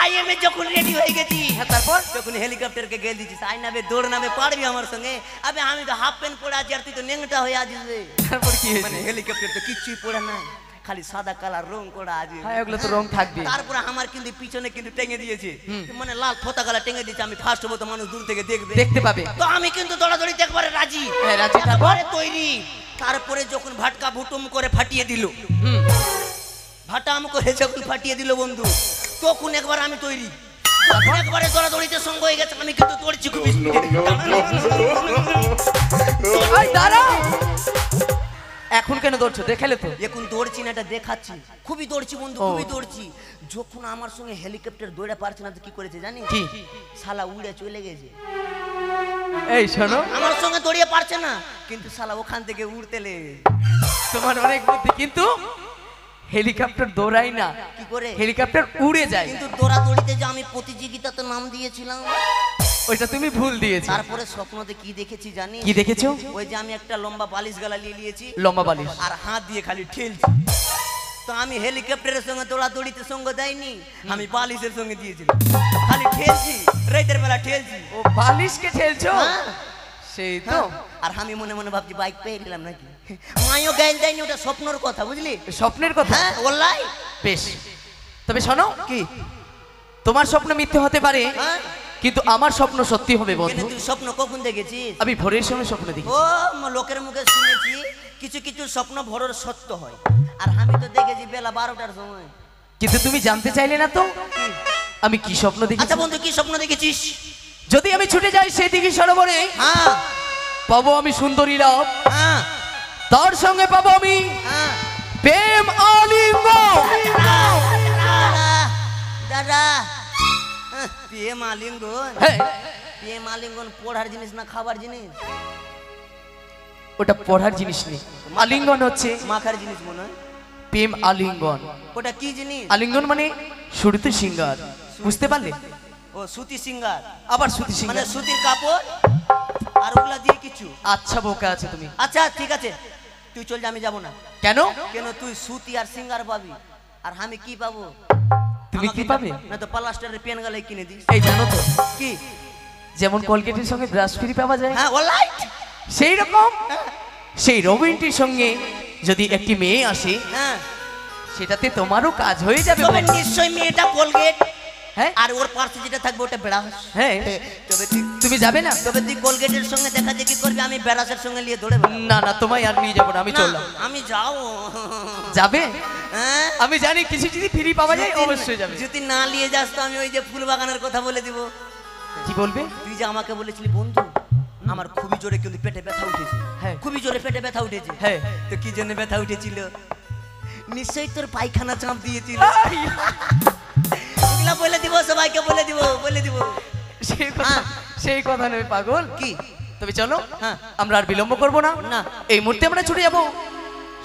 আইএমএ যখন রেডি হয়ে গেছি হ্যাঁ, তারপর তখন হেলিকপ্টারকে গেল দিছিস আই নামে দৌড় নামে পারবি আমার সঙ্গে আবে আমি তো হাফ প্যান্ট পরে আছি আর তুই তো নেংটা হয়ে আছিস রে তারপর কি মানে হয়েছে? হেলিকপ্টার তো কিচ্ছুই পড়ে না খালি সাদা কালার রং করা আছে হ্যাঁ, ওগুলো তো রং থাকবে। তারপরে আমার কিন্তু পিছনে কিন্তু টেঙে দিয়েছে মানে লাল পতাকা টেঙে দিয়েছে আমি ফার্স্ট হবো তো মানুষ দূর থেকে দেখবে দেখতে পাবে। তো আমি কিন্তু দৌড়াদৌড়ি একবারে রাজি হ্যাঁ, রাজি, তারপর? একেবারে তৈরি তারপরে যখন ভাটকা ভুটুম করে ফাটিয়ে দিল হুম। ভাটাম করে যখন ফাটিয়ে দিল বন্ধু তখন একবার আমি তৈরি তখন একবারে দৌড়াদৌড়িতে সঙ্গ হয়ে গেছে আমি কিন্তু দৌড়ছি খুব স্পিডে এই দাঁড়াও, এখন কেন দৌড়ছো? দেখালে তো। এখন দৌড়ছি না, এটা দেখাচ্ছি। খুবই দৌড়ছি বন্ধু, ও। খুবই দৌড়ছি। যখন আমার সঙ্গে হেলিকপ্টার দৌড়ে পারছে না তো কি করেছে জানি? কি? শালা উড়ে চলে গেছে। এই শোনো, আমার সঙ্গে দৌড়িয়ে পারছে না, কিন্তু শালা ওখান থেকে উড়তে লেগে। তোমার অনেক বুদ্ধি, কিন্তু হেলিকপ্টার দৌড়াই না, কি করে? হেলিকপ্টার উড়ে যায়। কিন্তু দৌড়াদৌড়িতে যে আমি প্রতিযোগিতাতে নাম দিয়েছিলাম, ওইটা তুমি ভুল দিয়েছো। তারপরে স্বপ্নতে কি দেখেছি জানি? কি দেখেছো? ওই যে আমি একটা লম্বা বালিশ গালা নিয়ে নিয়েছি, লম্বা বালিশ, আর হাত দিয়ে খালি ঠেলছি। তো আমি হেলিকপ্টারের সঙ্গে দৌড়াদৌড়িতে সঙ্গ দেয়নি, আমি বালিশের সঙ্গে দিয়েছিলাম, খালি ঠেলছি, রাতের বেলা ঠেলছি। ও বালিশকে ঠেলছো? হ্যাঁ। সেই তো। আর আমি মনে মনে ভাবছি বাইক পেয়ে নিলাম নাকি। মাইও গাইল দেয়নি, ওটা স্বপ্নর কথা, বুঝলি? স্বপ্নের কথা। হ্যাঁ ওলাই। বেশ, তবে শোনো, কি? তোমার স্বপ্ন মিথ্যে হতে পারে, হ্যাঁ? কিন্তু আমার স্বপ্ন সত্যি হবে কেন বন্ধু। তুই স্বপ্ন কখন দেখেছিস? আমি ভোরের সময় স্বপ্ন দেখি। ও লোকের মুখে শুনেছি কিছু কিছু স্বপ্ন ভোরের সত্য হয়, আর আমি তো দেখেছি বেলা 12টার সময়। কিন্তু তুমি জানতে চাইলে না তো আমি কি স্বপ্ন দেখি। আচ্ছা বন্ধু, কি স্বপ্ন দেখেছিস? যদি আমি ছুটে যাই সেই দিকে সরোবরে, হ্যাঁ পাবো আমি সুন্দরী লাভ, হ্যাঁ তার সঙ্গে পাবো আমি হ্যাঁ। প্রেম আলিঙ্গন। দাদা, প্রেম আলিঙ্গন? হ্যাঁ, প্রেম আলিঙ্গন পড়ার জিনিস না খাবার জিনিস? ওটা পড়ার জিনিস নেই, আলিঙ্গন হচ্ছে মাখার জিনিস মনে হয়। প্রেম আলিঙ্গন। ওটা কি জিনিস? আলিঙ্গন মানে সুরতে সিঙ্গার, বুঝতে পারলে? ও সুতি সিঙ্গার, আবার সুতি মানে সিঙ্গার। সুতির কাপড় আর ওগুলা দিয়ে কিছু। আচ্ছা বোকা আছে তুমি। আচ্ছা ঠিক আছে, তুই চল যা, আমি যাবো না। কেন? কেন তুই সুতি আর সিঙ্গার পাবি, আর আমি কি পাবো? তুমি কি আমাকে পাবে? না তো প্লাস্টারের পেন গালাই কিনে দিস। এই জানো তো, কি? যেমন কলগেটের সঙ্গে ব্রাশ ফ্রি পাওয়া যায়, হ্যাঁ অলরাইট। সেই রকম সেই রবিনটির সঙ্গে যদি একটি মেয়ে আসে, হ্যাঁ, সেটাতে তোমারও কাজ হয়ে যাবে তবে বন্ধু। নিশ্চয়ই মেয়েটা কোলগেট, হ্যাঁ আর ওর পাশে যেটা থাকবে ওটা বেড়াস। হ্যাঁ, তবে তুমি যাবে না? তুই কোলগেটের সঙ্গে দেখা দেখি করবি, আমি বেড়াসের সঙ্গে নিয়ে দৌড়ে বেড়াবো। না না, তোমায় আর নিয়ে যাবো না, আমি না, চললাম। আমি যাও। যাবে? হ্যাঁ, আমি জানি কিছু যদি ফ্রি পাওয়া যায় অবশ্যই যাবে। যদি না নিয়ে যাস তো আমি ওই যে ফুল বাগানের কথা বলে দিব। কি বলবে? তুই যে আমাকে বলেছিলি বন্ধু, আমার খুবই জোরে কিন্তু পেটে ব্যথা উঠেছে। হ্যাঁ। খুবই জোরে পেটে ব্যথা উঠেছে। হ্যাঁ। তো কি জন্য ব্যথা উঠেছিল? নিশ্চয়ই তোর পায়খানা চাপ দিয়েছিল। এগুলা বলে দিব, সবাইকে বলে দিব, বলে দিব। সেই কথা, হ্যাঁ। সেই কথা নয় পাগল। কি? তবে চলো, হ্যাঁ। আমরা আর বিলম্ব করবো না। না। এই মুহূর্তে আমরা ছুটে যাবো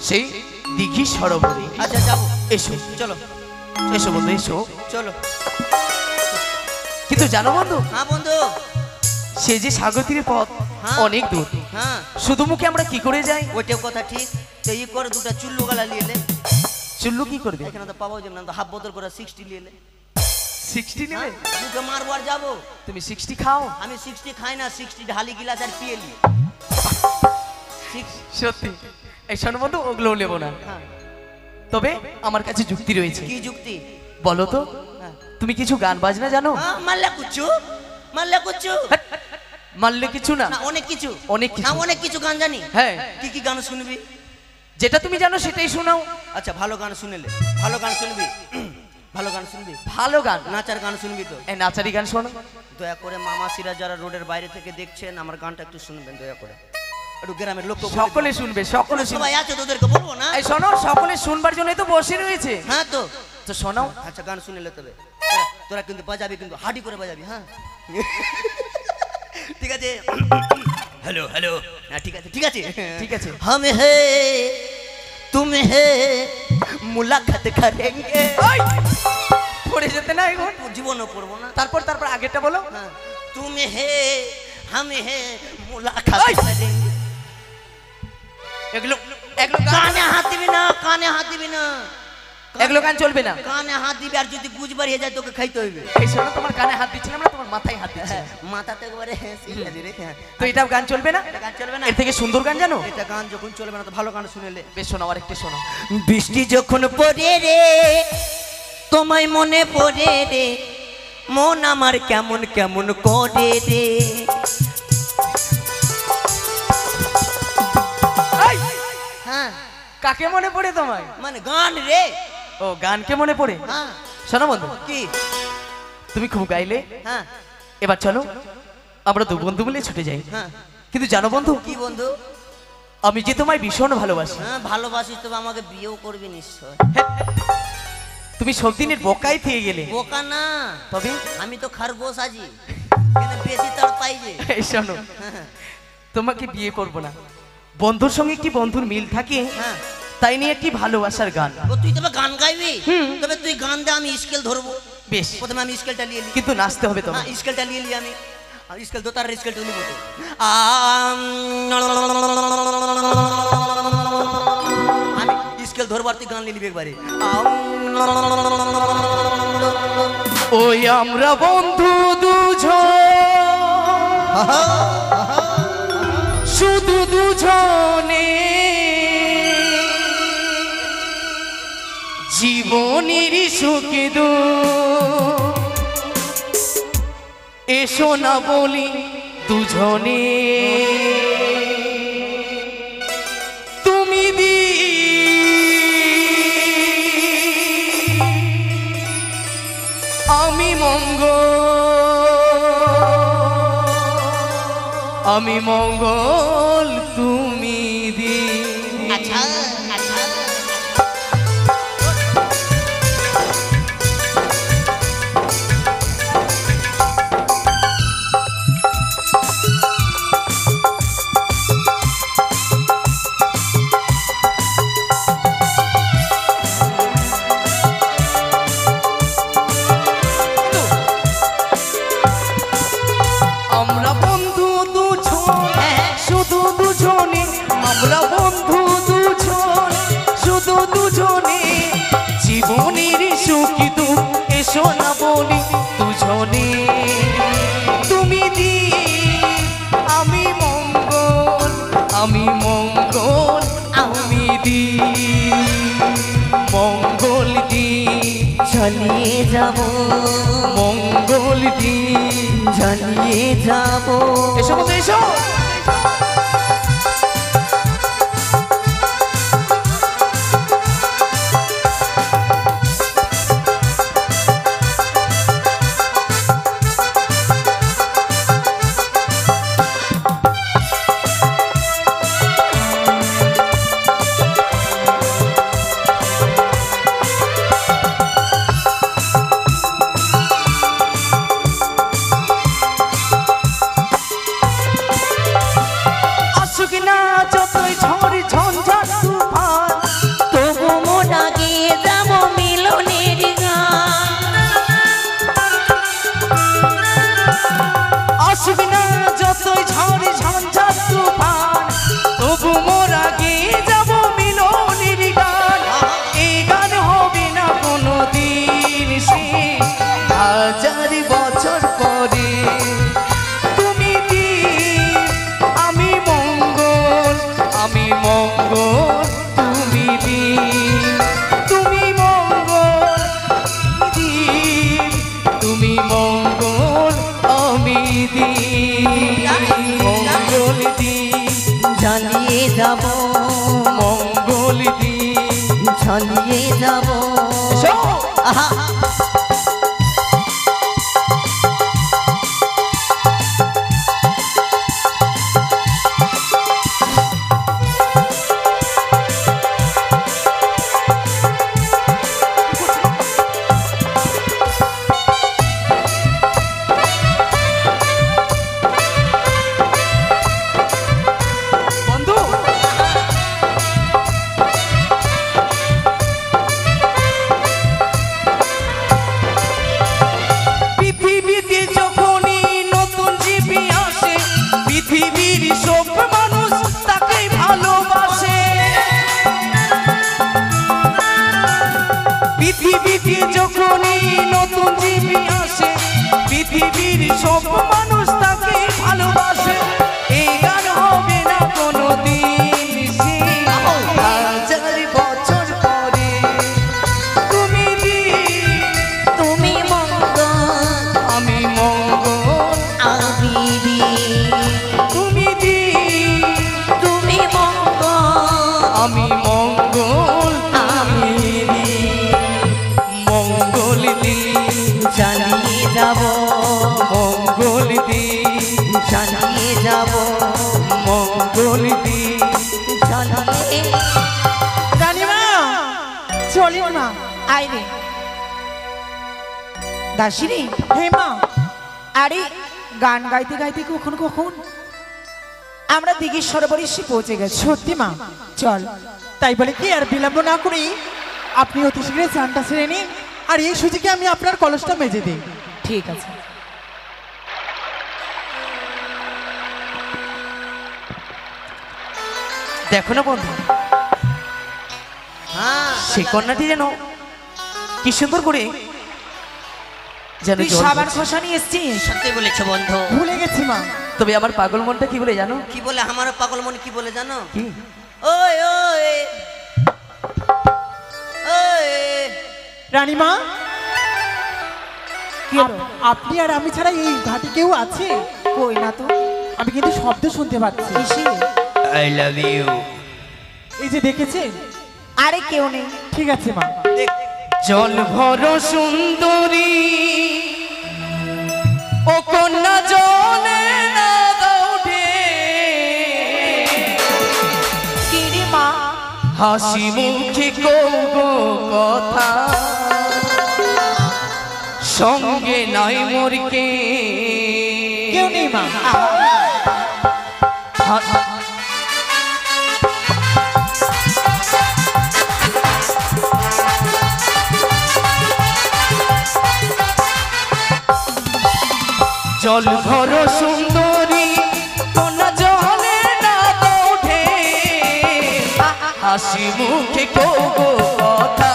সেই দিঘি সরোবরে। আচ্ছা যাবো, এসো চলো এসো বন্ধু, এসো। চলো। কিন্তু জানো বন্ধু, হ্যাঁ বন্ধু। সে যে সাগর তীরের পথ হ্যাঁ। অনেক দূর, হ্যাঁ, শুধু মুখে আমরা কি করে যাই? ওইটাও কথা ঠিক। তো ই করে দুটা চুল্লু গালা নিয়ে এলে, চুল্লু কি করবে? এখানে তো পাবো যেমন, তো হাফ বোতল করে 60 নিয়ে এলে। 60 নেবে? মুখে মারবো আর যাবো। তুমি 60 খাও? আমি 60 খাই না, 60 ঢালি গিলাস আর পিয়ে নি। সত্যি? এই শোনো বন্ধু, ওগুলো নেবো না। হ্যাঁ। তবে আমার কাছে যুক্তি রয়েছে। কি যুক্তি? বলো তো, হ্যাঁ। তুমি কিছু গান বাজনা জানো? হ্যাঁ, মারলে কুচ্ছু, মারলে কুচ্ছু। মানলে কিছু না, না অনেক কিছু, অনেক কিছু। হ্যাঁ অনেক কিছু গান জানি। হ্যাঁ, কি কি গান শুনবি? যেটা তুমি জানো সেটাই শোনাও। আচ্ছা ভালো গান শুনেলে, ভালো গান শুনবি, ভালো গান শুনবি, ভালো গান, নাচার গান শুনবি তো? এই নাচারি গান শোনো। দয়া করে মামাসিরা যারা রোডের বাইরে থেকে দেখছেন, আমার গানটা একটু শুনবেন দয়া করে। একটু গ্রামের লোক সকলে শুনবে, সকলে শুনবে। সবাই আছে, তোদেরকে বলবো না? এই শোনো, সকলে শুনবার জন্যই তো বসে রয়েছে। হ্যাঁ তো। তো শোনাও। আচ্ছা গান শুনেলে তবে তোরা কিন্তু বাজাবি, কিন্তু হাঁটি করে বাজাবি। হ্যাঁ ঠিক আছে। হ্যালো হ্যালো, হ্যাঁ ঠিক আছে, ঠিক আছে, ঠিক আছে। हम है तुम है मुलाकात करेंगे। পড়ে যেতে না এখন, জীবনও পড়বো না। তারপর তারপর আগেরটা বলো। হ্যাঁ, तुम है हम है मुलाकात करेंगे। এগুলো এগুলো গান। কানে হাত দিবি না, কানে হাত দিবি না। এগুলো গান চলবে না। কানে হাত দিবি আর যদি গুজ বাড়িয়ে যায় তোকে খাইতে হইবে। এই শোনো, তোমার কানে হাত দিচ্ছিলাম না, তোমার মাথায় হাত দিচ্ছি। মাথাতে একবারে সিরিয়ালি রে। তো এটাও গান চলবে না? এটা গান চলবে না। এর থেকে সুন্দর গান জানো? এটা গান যখন চলবে না তো ভালো গান শুনেলে। বেশ শোনো, আর একটু শোনো। বৃষ্টি যখন পড়ে রে তোমায় মনে পড়ে রে, মন আমার কেমন কেমন করে রে। হ্যাঁ, কাকে মনে পড়ে তোমায়? মানে গান রে। ও, গানকে মনে পড়ে। হ্যাঁ। শোনো বন্ধু, কি? তুমি খুব গাইলে, হ্যাঁ এবার চলো আমরা দু বন্ধু মিলে ছুটে যাই। হ্যাঁ। কিন্তু জানো বন্ধু, কি বন্ধু? আমি যে তোমায় ভীষণ ভালোবাসি। হ্যাঁ, ভালোবাসিস তবে আমাকে বিয়েও করবি নিশ্চয়। তুমি সব দিনের বোকাই থেকে গেলে। বোকা না, তবে আমি তো খরগোশ আছি, কিন্তু বেশি তার পাই যে। এই শোনো, তোমাকে বিয়ে করব না, বন্ধুর সঙ্গে একটি বন্ধুর মিল থাকে, হ্যাঁ, তাই নিয়ে একটি ভালোবাসার গান। ও তুই তবে গান গাইবি? তবে তুই গান দে, আমি স্কেল ধরবো। বেশ, প্রথমে আমি স্কেলটা নিয়ে নিই। কিন্তু নাচতে হবে তোমার। হ্যাঁ, স্কেলটা নিয়ে নিই আমি। আর স্কেল দো, তার স্কেলটা নিব তো। আমি স্কেল ধরবার, তুই গান নিয়ে নিবি একবারে। ওই আমরা বন্ধু দুজন, শুধু দুজনে জীবনের সুখে দুঃখ, এসো না বলি দুজনে তুমি আমি মঙ্গল তুমি দি। আচ্ছা আচ্ছা, আমরা বন্ধু দুজন, শুধু দুজনে, আমরা বন্ধু দুজন, শুধু দুজনে জীবনের সুখী দুঃখ, এসো না বলি দুজনে তুমি দি আমি মঙ্গল, আমি মঙ্গল, আমি দি মঙ্গল দি, চালিয়ে যাব মঙ্গল দি, চালিয়ে যাব। এসো বন্ধু, এসো। আসুক না যতই ঝড় ঝঞ্ঝাট তুফান, তবু মন আগিয়ে যাব মিলনের গান। আসুক না যতই ঝড় ঝঞ্ঝাট তুফান, তবু মোর আগে যাব মিলনের গান। এই গান হবে না কোনো দিন শেষ, হাজার বছর পরে তুমি দিন আমি মঙ্গল, আমি মঙ্গল তুমি দিন, তুমি মঙ্গল দিন, তুমি মঙ্গল আমি দিন, মঙ্গল দিন, চালিয়ে যাব মঙ্গল দিন। চালিয়ে যাব। এসো। আহা, বন্ধু, যাব মঙ্গল দিন জানিয়ে রানীমা চলি মা। আয় রে দাসিনী, হে মা, আরে গান গাইতে গাইতে কখন কখন আমরা দিঘির সরোবরে এসে পৌঁছে গেছি। সত্যি মা। চল তাই বলে কি আর বিলম্ব না করি আপনি অতি শীঘ্রই চানটা সেরে নিন, আর এই সুযোগে আমি আপনার কলসটা মেজে দিই। ঠিক আছে। দেখো না বন্ধু, হ্যাঁ সে কন্যাটি যেন কি সুন্দর করে যেন তুই জল সাবান পড়ছে। খোসা নিয়ে এসছিস? সত্যি বলেছো বন্ধু। ভুলে গেছি মা। তবে আমার পাগল মনটা কি বলে জানো? কি বলে আমার পাগল মন কি বলে জানো? কি? ওই ওই ওই রানীমা, কি হলো? আপনি আর আমি ছাড়া এই ঘাটে কেউ আছে? কই না তো। আমি কিন্তু শব্দ শুনতে পাচ্ছি। কিসে? I love you. এই যে দেখেছেন? আরে কেউ নেই। ঠিক আছে মা। জল ভর সুন্দরী ও কন্যা জলে না উঠে, কি রে মা? হাসি মুখে কৌগো কথা, সঙ্গে নাই মোরকে কেউ নেই মা। জল ভর সুন্দরী কন্যা জলে না ওঠে, হাসি মুখে কৌগো কথা,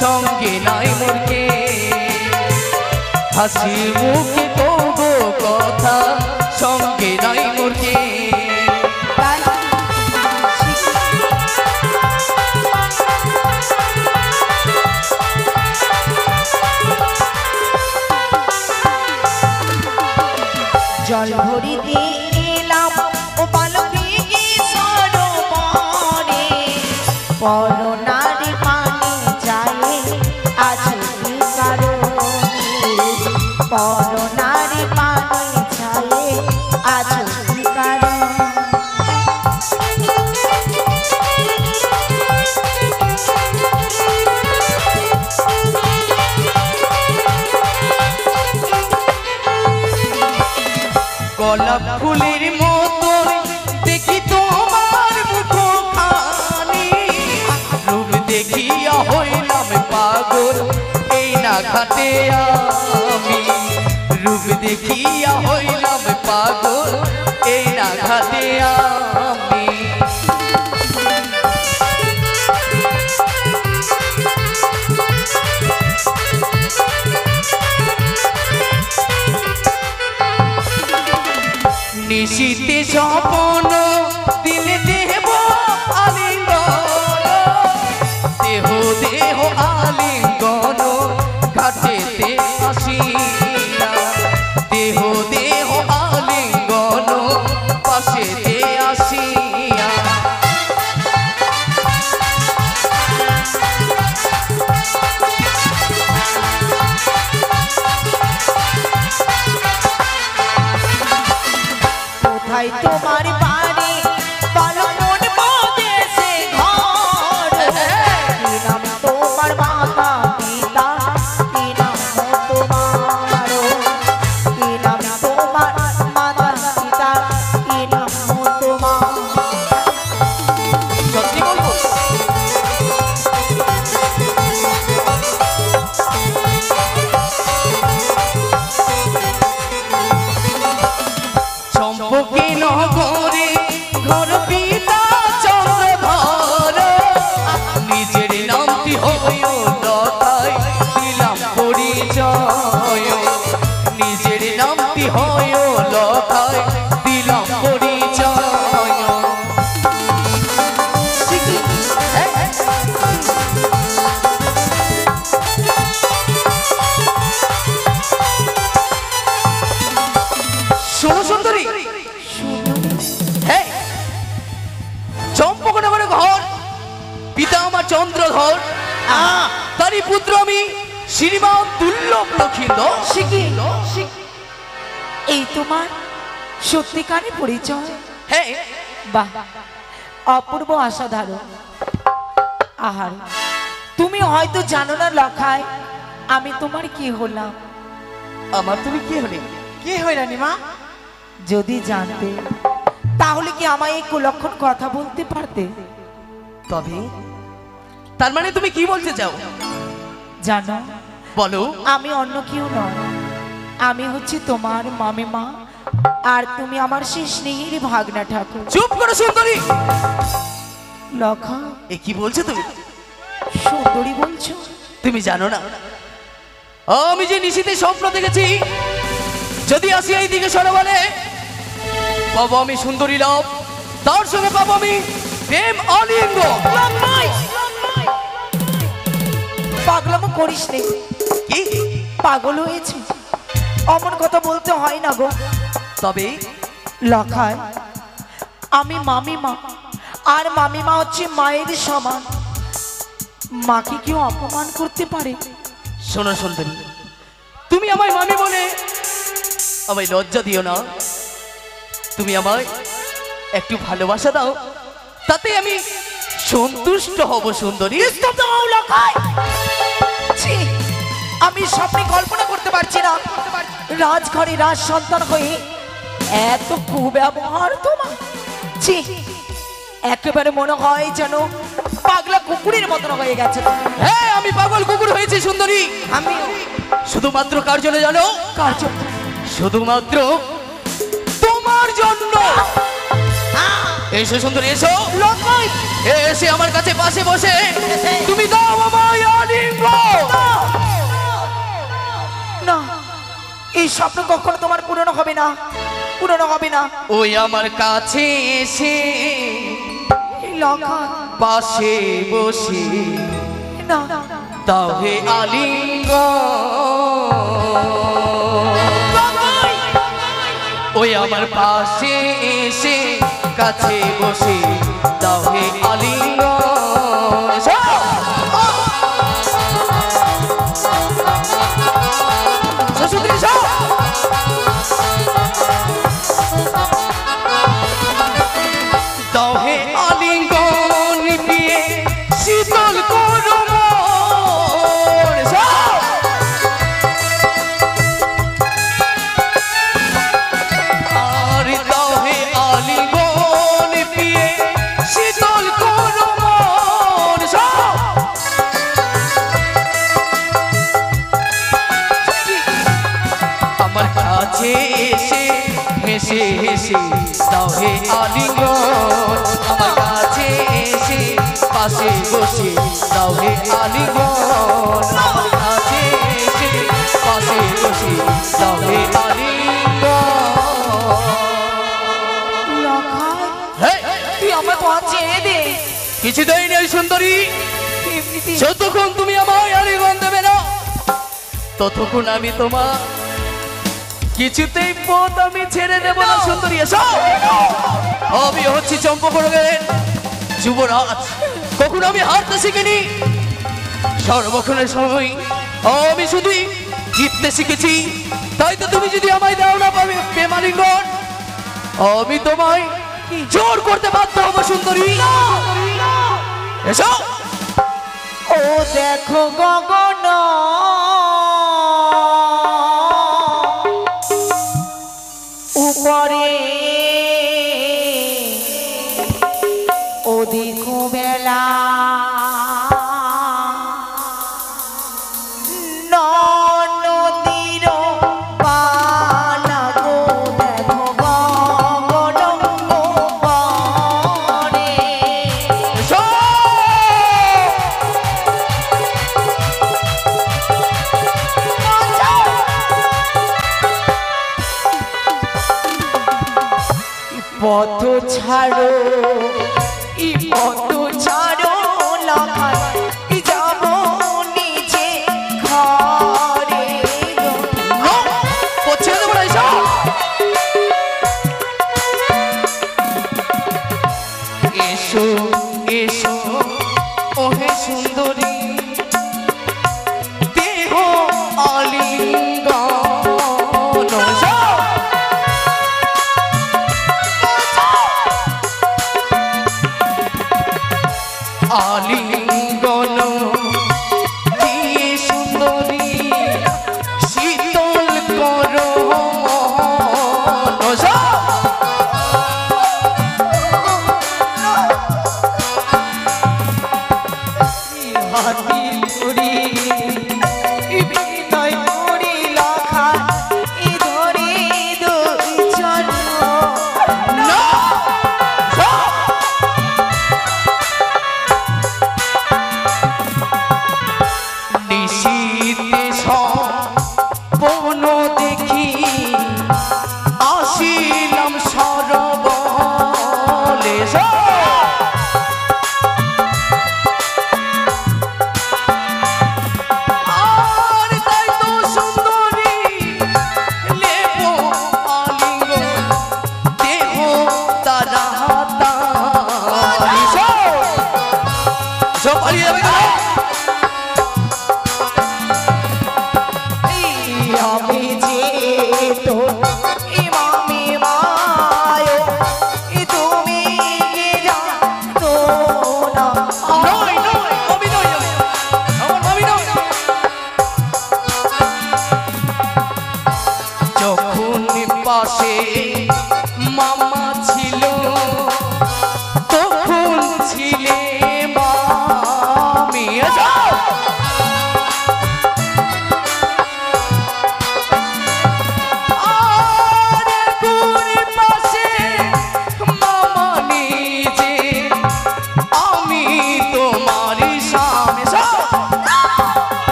সঙ্গে নাই মোরকে হাসি মুখে কৌগো কথা, সঙ্গে নাই মোরকে। তাই? জল ভরিতে এলাম ও বালকে সরোবরে, পরনারে পানি যায় আছে কি কারণে, পরনারে পানি যায় আছে কি কারণে। গোলাপ ফুলের মতো দেখি তোমার মুখখানি, রূপ দেখিয়া হইলাম পাগল এই না ঘাটে আমি, রূপ দেখিয়া হইলাম পাগল এই না ঘাটে আমি। নিশীতে স্বপন দিলে দেব আলিঙ্গন, দেহ দেহ আলিঙ্গন ঘাটেতে আসিয়া, দেহ দেহ আলিঙ্গন পাশেতে আসিয়া। কোথায় তোমার বাড়ি বলো কোন প্রদেশে ঘর, কি নাম তোমার মাতা পিতা, কি নাম তোমার, কি নাম তোমার মাতা পিতা, কি নাম তোমার। সত্যি বলবো, চম্পকে নগরে ঘর পিতা চন্দ্রধর, নিজের নামটি হয় লতায় দিলাম পরিচয়, নিজের নামটি হয় লতায় দিলাম পরিচয়। শোনো সুন্দরী, হ্যাঁ চম্পকনগরের ঘর পিতা আমার চন্দ্রধর, তারই পুত্র আমি শ্রীমান দুর্লভ লক্ষিন্দ। এই তোমার সত্যিকারের পরিচয়? হ্যাঁ, বাহ, অপূর্ব অসাধারণ। আহার, তুমি হয়তো জানো না লখায় আমি তোমার কি হলাম। আমার তুমি কি হলে? কি হয় রানীমা? যদি জানতে তাহলে কি আমায় এই কুলক্ষণ কথা বলতে পারতে? তবে তার মানে তুমি কি বলতে চাও? জানো, বলো। আমি অন্য কেউ নয়, আমি হচ্ছে তোমার মামিমা, আর তুমি আমার সেই স্নেহের ভাগনা ঠাকুর। চুপ করো সুন্দরী। লখা, এ কি বলছো তুমি? সুন্দরী বলছো? তুমি জানো না আমি যে নিশীথে স্বপ্ন দেখেছি, যদি আসি এই দিকে সরে বলে পাবো আমি সুন্দরী লাভ, তার সঙ্গে পাবো আমি প্রেম অলিঙ্গ। পাগলামো করিস নে, কি পাগল হয়েছে? অমন কথা বলতে হয় না গো। তবে লখায় আমি মামিমা, আর মামিমা হচ্ছে মায়ের সমান। মাকে কেউ অপমান করতে পারে? শোনো সুন্দরী, তুমি আমায় মামি বলে আমায় লজ্জা দিও না। তুমি আমায় একটু ভালোবাসা দাও, তাতে আমি সন্তুষ্ট হব সুন্দরী। স্তব্ধ হও লখায়। ছি, আমি স্বপ্নে কল্পনা করতে পারছি না রাজঘরে রাজ সন্তান হয়ে এত কুব্যবহার তোমার। ছি, একেবারে মনে হয় যেন পাগলা কুকুরের মতন হয়ে গেছে তুমি। হ্যাঁ, আমি পাগল কুকুর হয়েছি সুন্দরী। আমি শুধুমাত্র কার জন্য জানো? কার জন্য? শুধুমাত্র তোমার জন্য। এসো সুন্দরী, এসো। লখায়, এসে আমার কাছে পাশে বসে তুমি দাও আমায় আলিঙ্গ। না, এই স্বপ্ন কখনো তোমার পূরণ হবে না, পূরণ হবে না। ওই আমার কাছে এসে এই লখায়, পাশে বসে না, দাও হে আলিঙ্গ। ওই আমার পাশে এসে কাছে বসে দাও হে আলিঙ্গ। এসো। এসো সুন্দরী, এসো। দাও হে আলিঙ্গন দিয়ে শীতল করো মন। এসো। আর দাও হে আলিঙ্গন দিয়ে শীতল করো মন। এসো। আমার কাছে এসে হেসে হেসে দাও হে আলিঙ্গন। আমার কাছে এসে পাশে বসে দাও হে আলিঙ্গন। আমার কাছে এসে পাশে বসে দাও হে আলিঙ্গন। লখায়, হেই, তুই আমার পথ ছেড়ে দে। কিছুতেই নেই সুন্দরী। এমনিতে যতক্ষণ তুমি আমায় আলিঙ্গন দেবে না, ততক্ষণ আমি তোমার কিছুতেই পথ আমি ছেড়ে দেব না সুন্দরী। এসো। আমি হচ্ছি চম্পকনগরের যুবরাজ, কখনো আমি হারতে শিখিনি। সর্বক্ষণের সময় আমি শুধুই জিততে শিখেছি। তাই তো তুমি যদি আমায় দাও না পাবে প্রেমালিঙ্গন, আমি তোমায় জোর করতে বাধ্য হব সুন্দরী। এসো। ও দেখো গগন, উপরে ও দেখো বেলা, নদীর পালা গো দেখো গগন উপরে। এসো। পথ ছাড়ো, ই পথ ছাড়ো লখায়, যাব নিজে ঘরে গো। ছেড়ে দেবো না। এসো। এসো এসো ওহে সুন্দরী, দেহ আলিঙ্গন। এসো।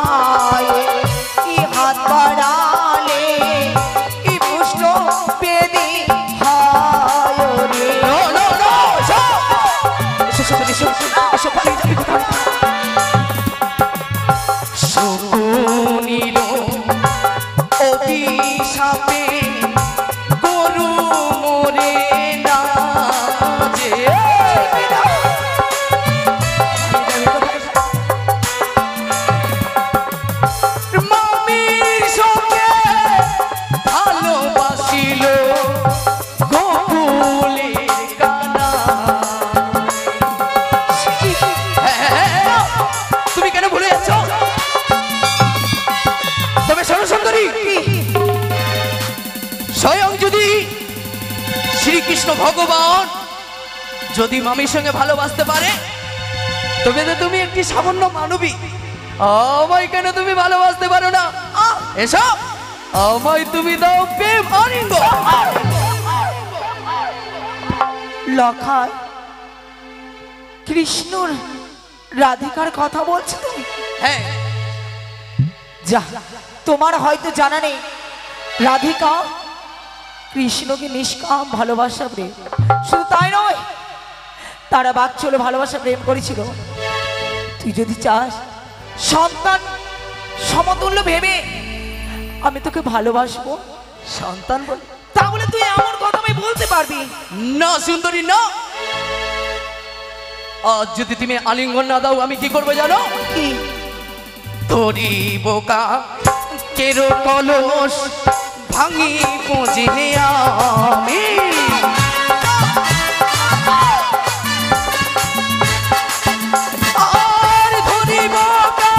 মায়ে কি হাত বাড়ালে কি পুষ্ট বেদি হায় রে নো নো নো শকুনির অভিশাপে গরু মরে না যে মামির সঙ্গে ভালোবাসিল গোকুলের কানা। তুমি কেন ভুলে যাচ্ছ? তবে শোনো সুন্দরী, স্বয়ং যদি শ্রীকৃষ্ণ ভগবান যদি মামির সঙ্গে ভালোবাসতে পারে, তবে তো তুমি একটি সামান্য মানবী, আমায় কেন তুমি ভালোবাসতে পারো না? এসব আমায় তুমি দাও প্রেম আনন্দ। লখায় কৃষ্ণর রাধিকার কথা বলছো তুমি? হ্যাঁ, যা, তোমার হয়তো জানা নেই রাধিকা কৃষ্ণকে নিষ্কাম ভালোবাসা প্রেম, শুধু তাই নয় তারা বাক চলে ভালোবাসা প্রেম করেছিল। তুই যদি চাস সন্তান সমতুল্য ভেবে আমি তোকে ভালোবাসবো, সন্তান বল, তাহলে তুই এমন কথা আমি বলতে পারবি? না সুন্দরী না, আজ যদি তুমি আলিঙ্গন না দাও আমি কি করবো জানো? কি? তোরি বোকা কেরো কলস ভাঙি পৌঁছে আমি। আর ধরি বোকা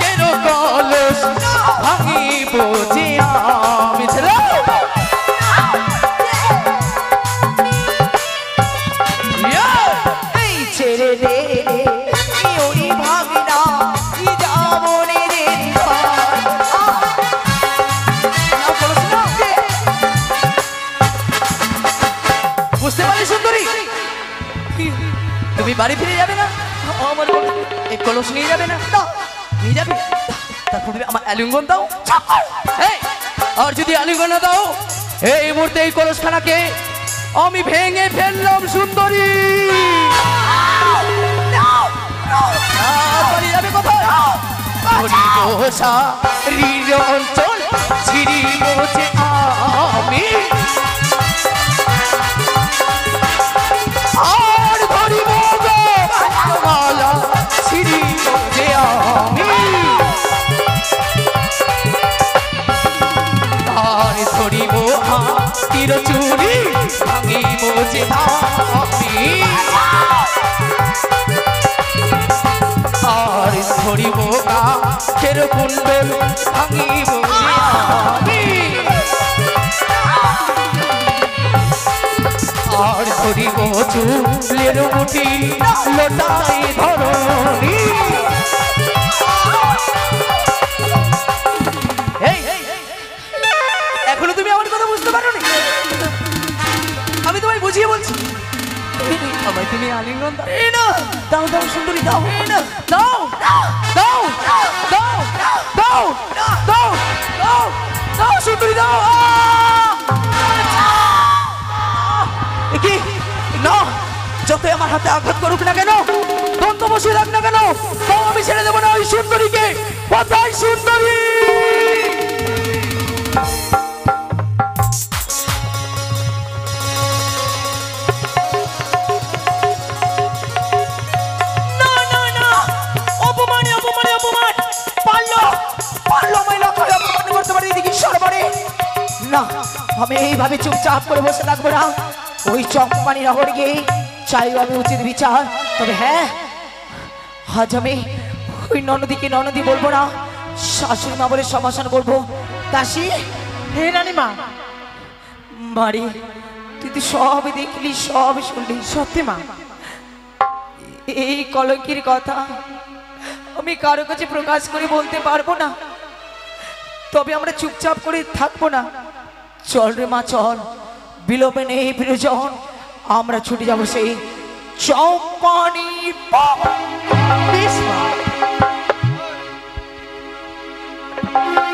কেরো কলস ভাঙি পৌঁছে আমি। এই ছেড়ে দে রে ওরে ভাগনা কি যাবো রে রে বুঝতে পারি সুন্দরী, তুমি বাড়ি ফিরে যাবে না? আমার এই কলস নিয়ে যাবে না? নিয়ে যাবে, তারপর আমার আলিঙ্গন দাও। এই, আর যদি আলিঙ্গন না দাও এই মুহূর্তে এই কলসখানাকে আমি ভেঙে ফেললাম সুন্দরী। বাড়ি যাবে কোথায়? অঞ্চল ছিড়ি বসে আমি। আর ধরিব মালা ছিড়ি বসে আমি। আর ধরিব তীর চুরি ভাঙিব যে আমি। আর ধরিব কাঠের কুণ্ডল ভাঙিব যে আমি। আর ধরিব চুলের মুঠি লটাই ধরণী। এখনো তুমি আমার কথা বুঝতে পারো নি? আমি তোমায় বুঝিয়ে বলছি, আমায় তুমি আলিঙ্গন দাও। দাও দাও সুন্দরী দাও, দাও দাও দাও দাও দাও দাও দাও সুন্দরী দাও। কি না, যতই আমার হাতে আঘাত করুক না কেন, দ্বন্দ্ব বসিয়ে রাখ না কেন, তাও আমি ছেড়ে দেবো না ওই সুন্দরীকে। কোথায় সুন্দরী? না, আমি এইভাবে চুপচাপ করে বসে থাকবো না। ওই চম্পানি নগরে গিয়ে চাই আমি উচিত বিচার। তবে হ্যাঁ, আজ আমি ওই ননদীকে ননদী বলবো না, শাশুড়ি মা বলে সমাসান বলবো। দাসী, হে রানীমা, মারি তুই তো সব দেখলি, সব শুনলি। সত্যি মা, এই কলঙ্কির কথা আমি কারো কাছে প্রকাশ করে বলতে পারবো না, তবে আমরা চুপচাপ করে থাকবো না। চল রে মা চল, বিলোপে নেই প্রয়োজন, আমরা ছুটে যাবো সেই চম্পানি। বেশ মা। না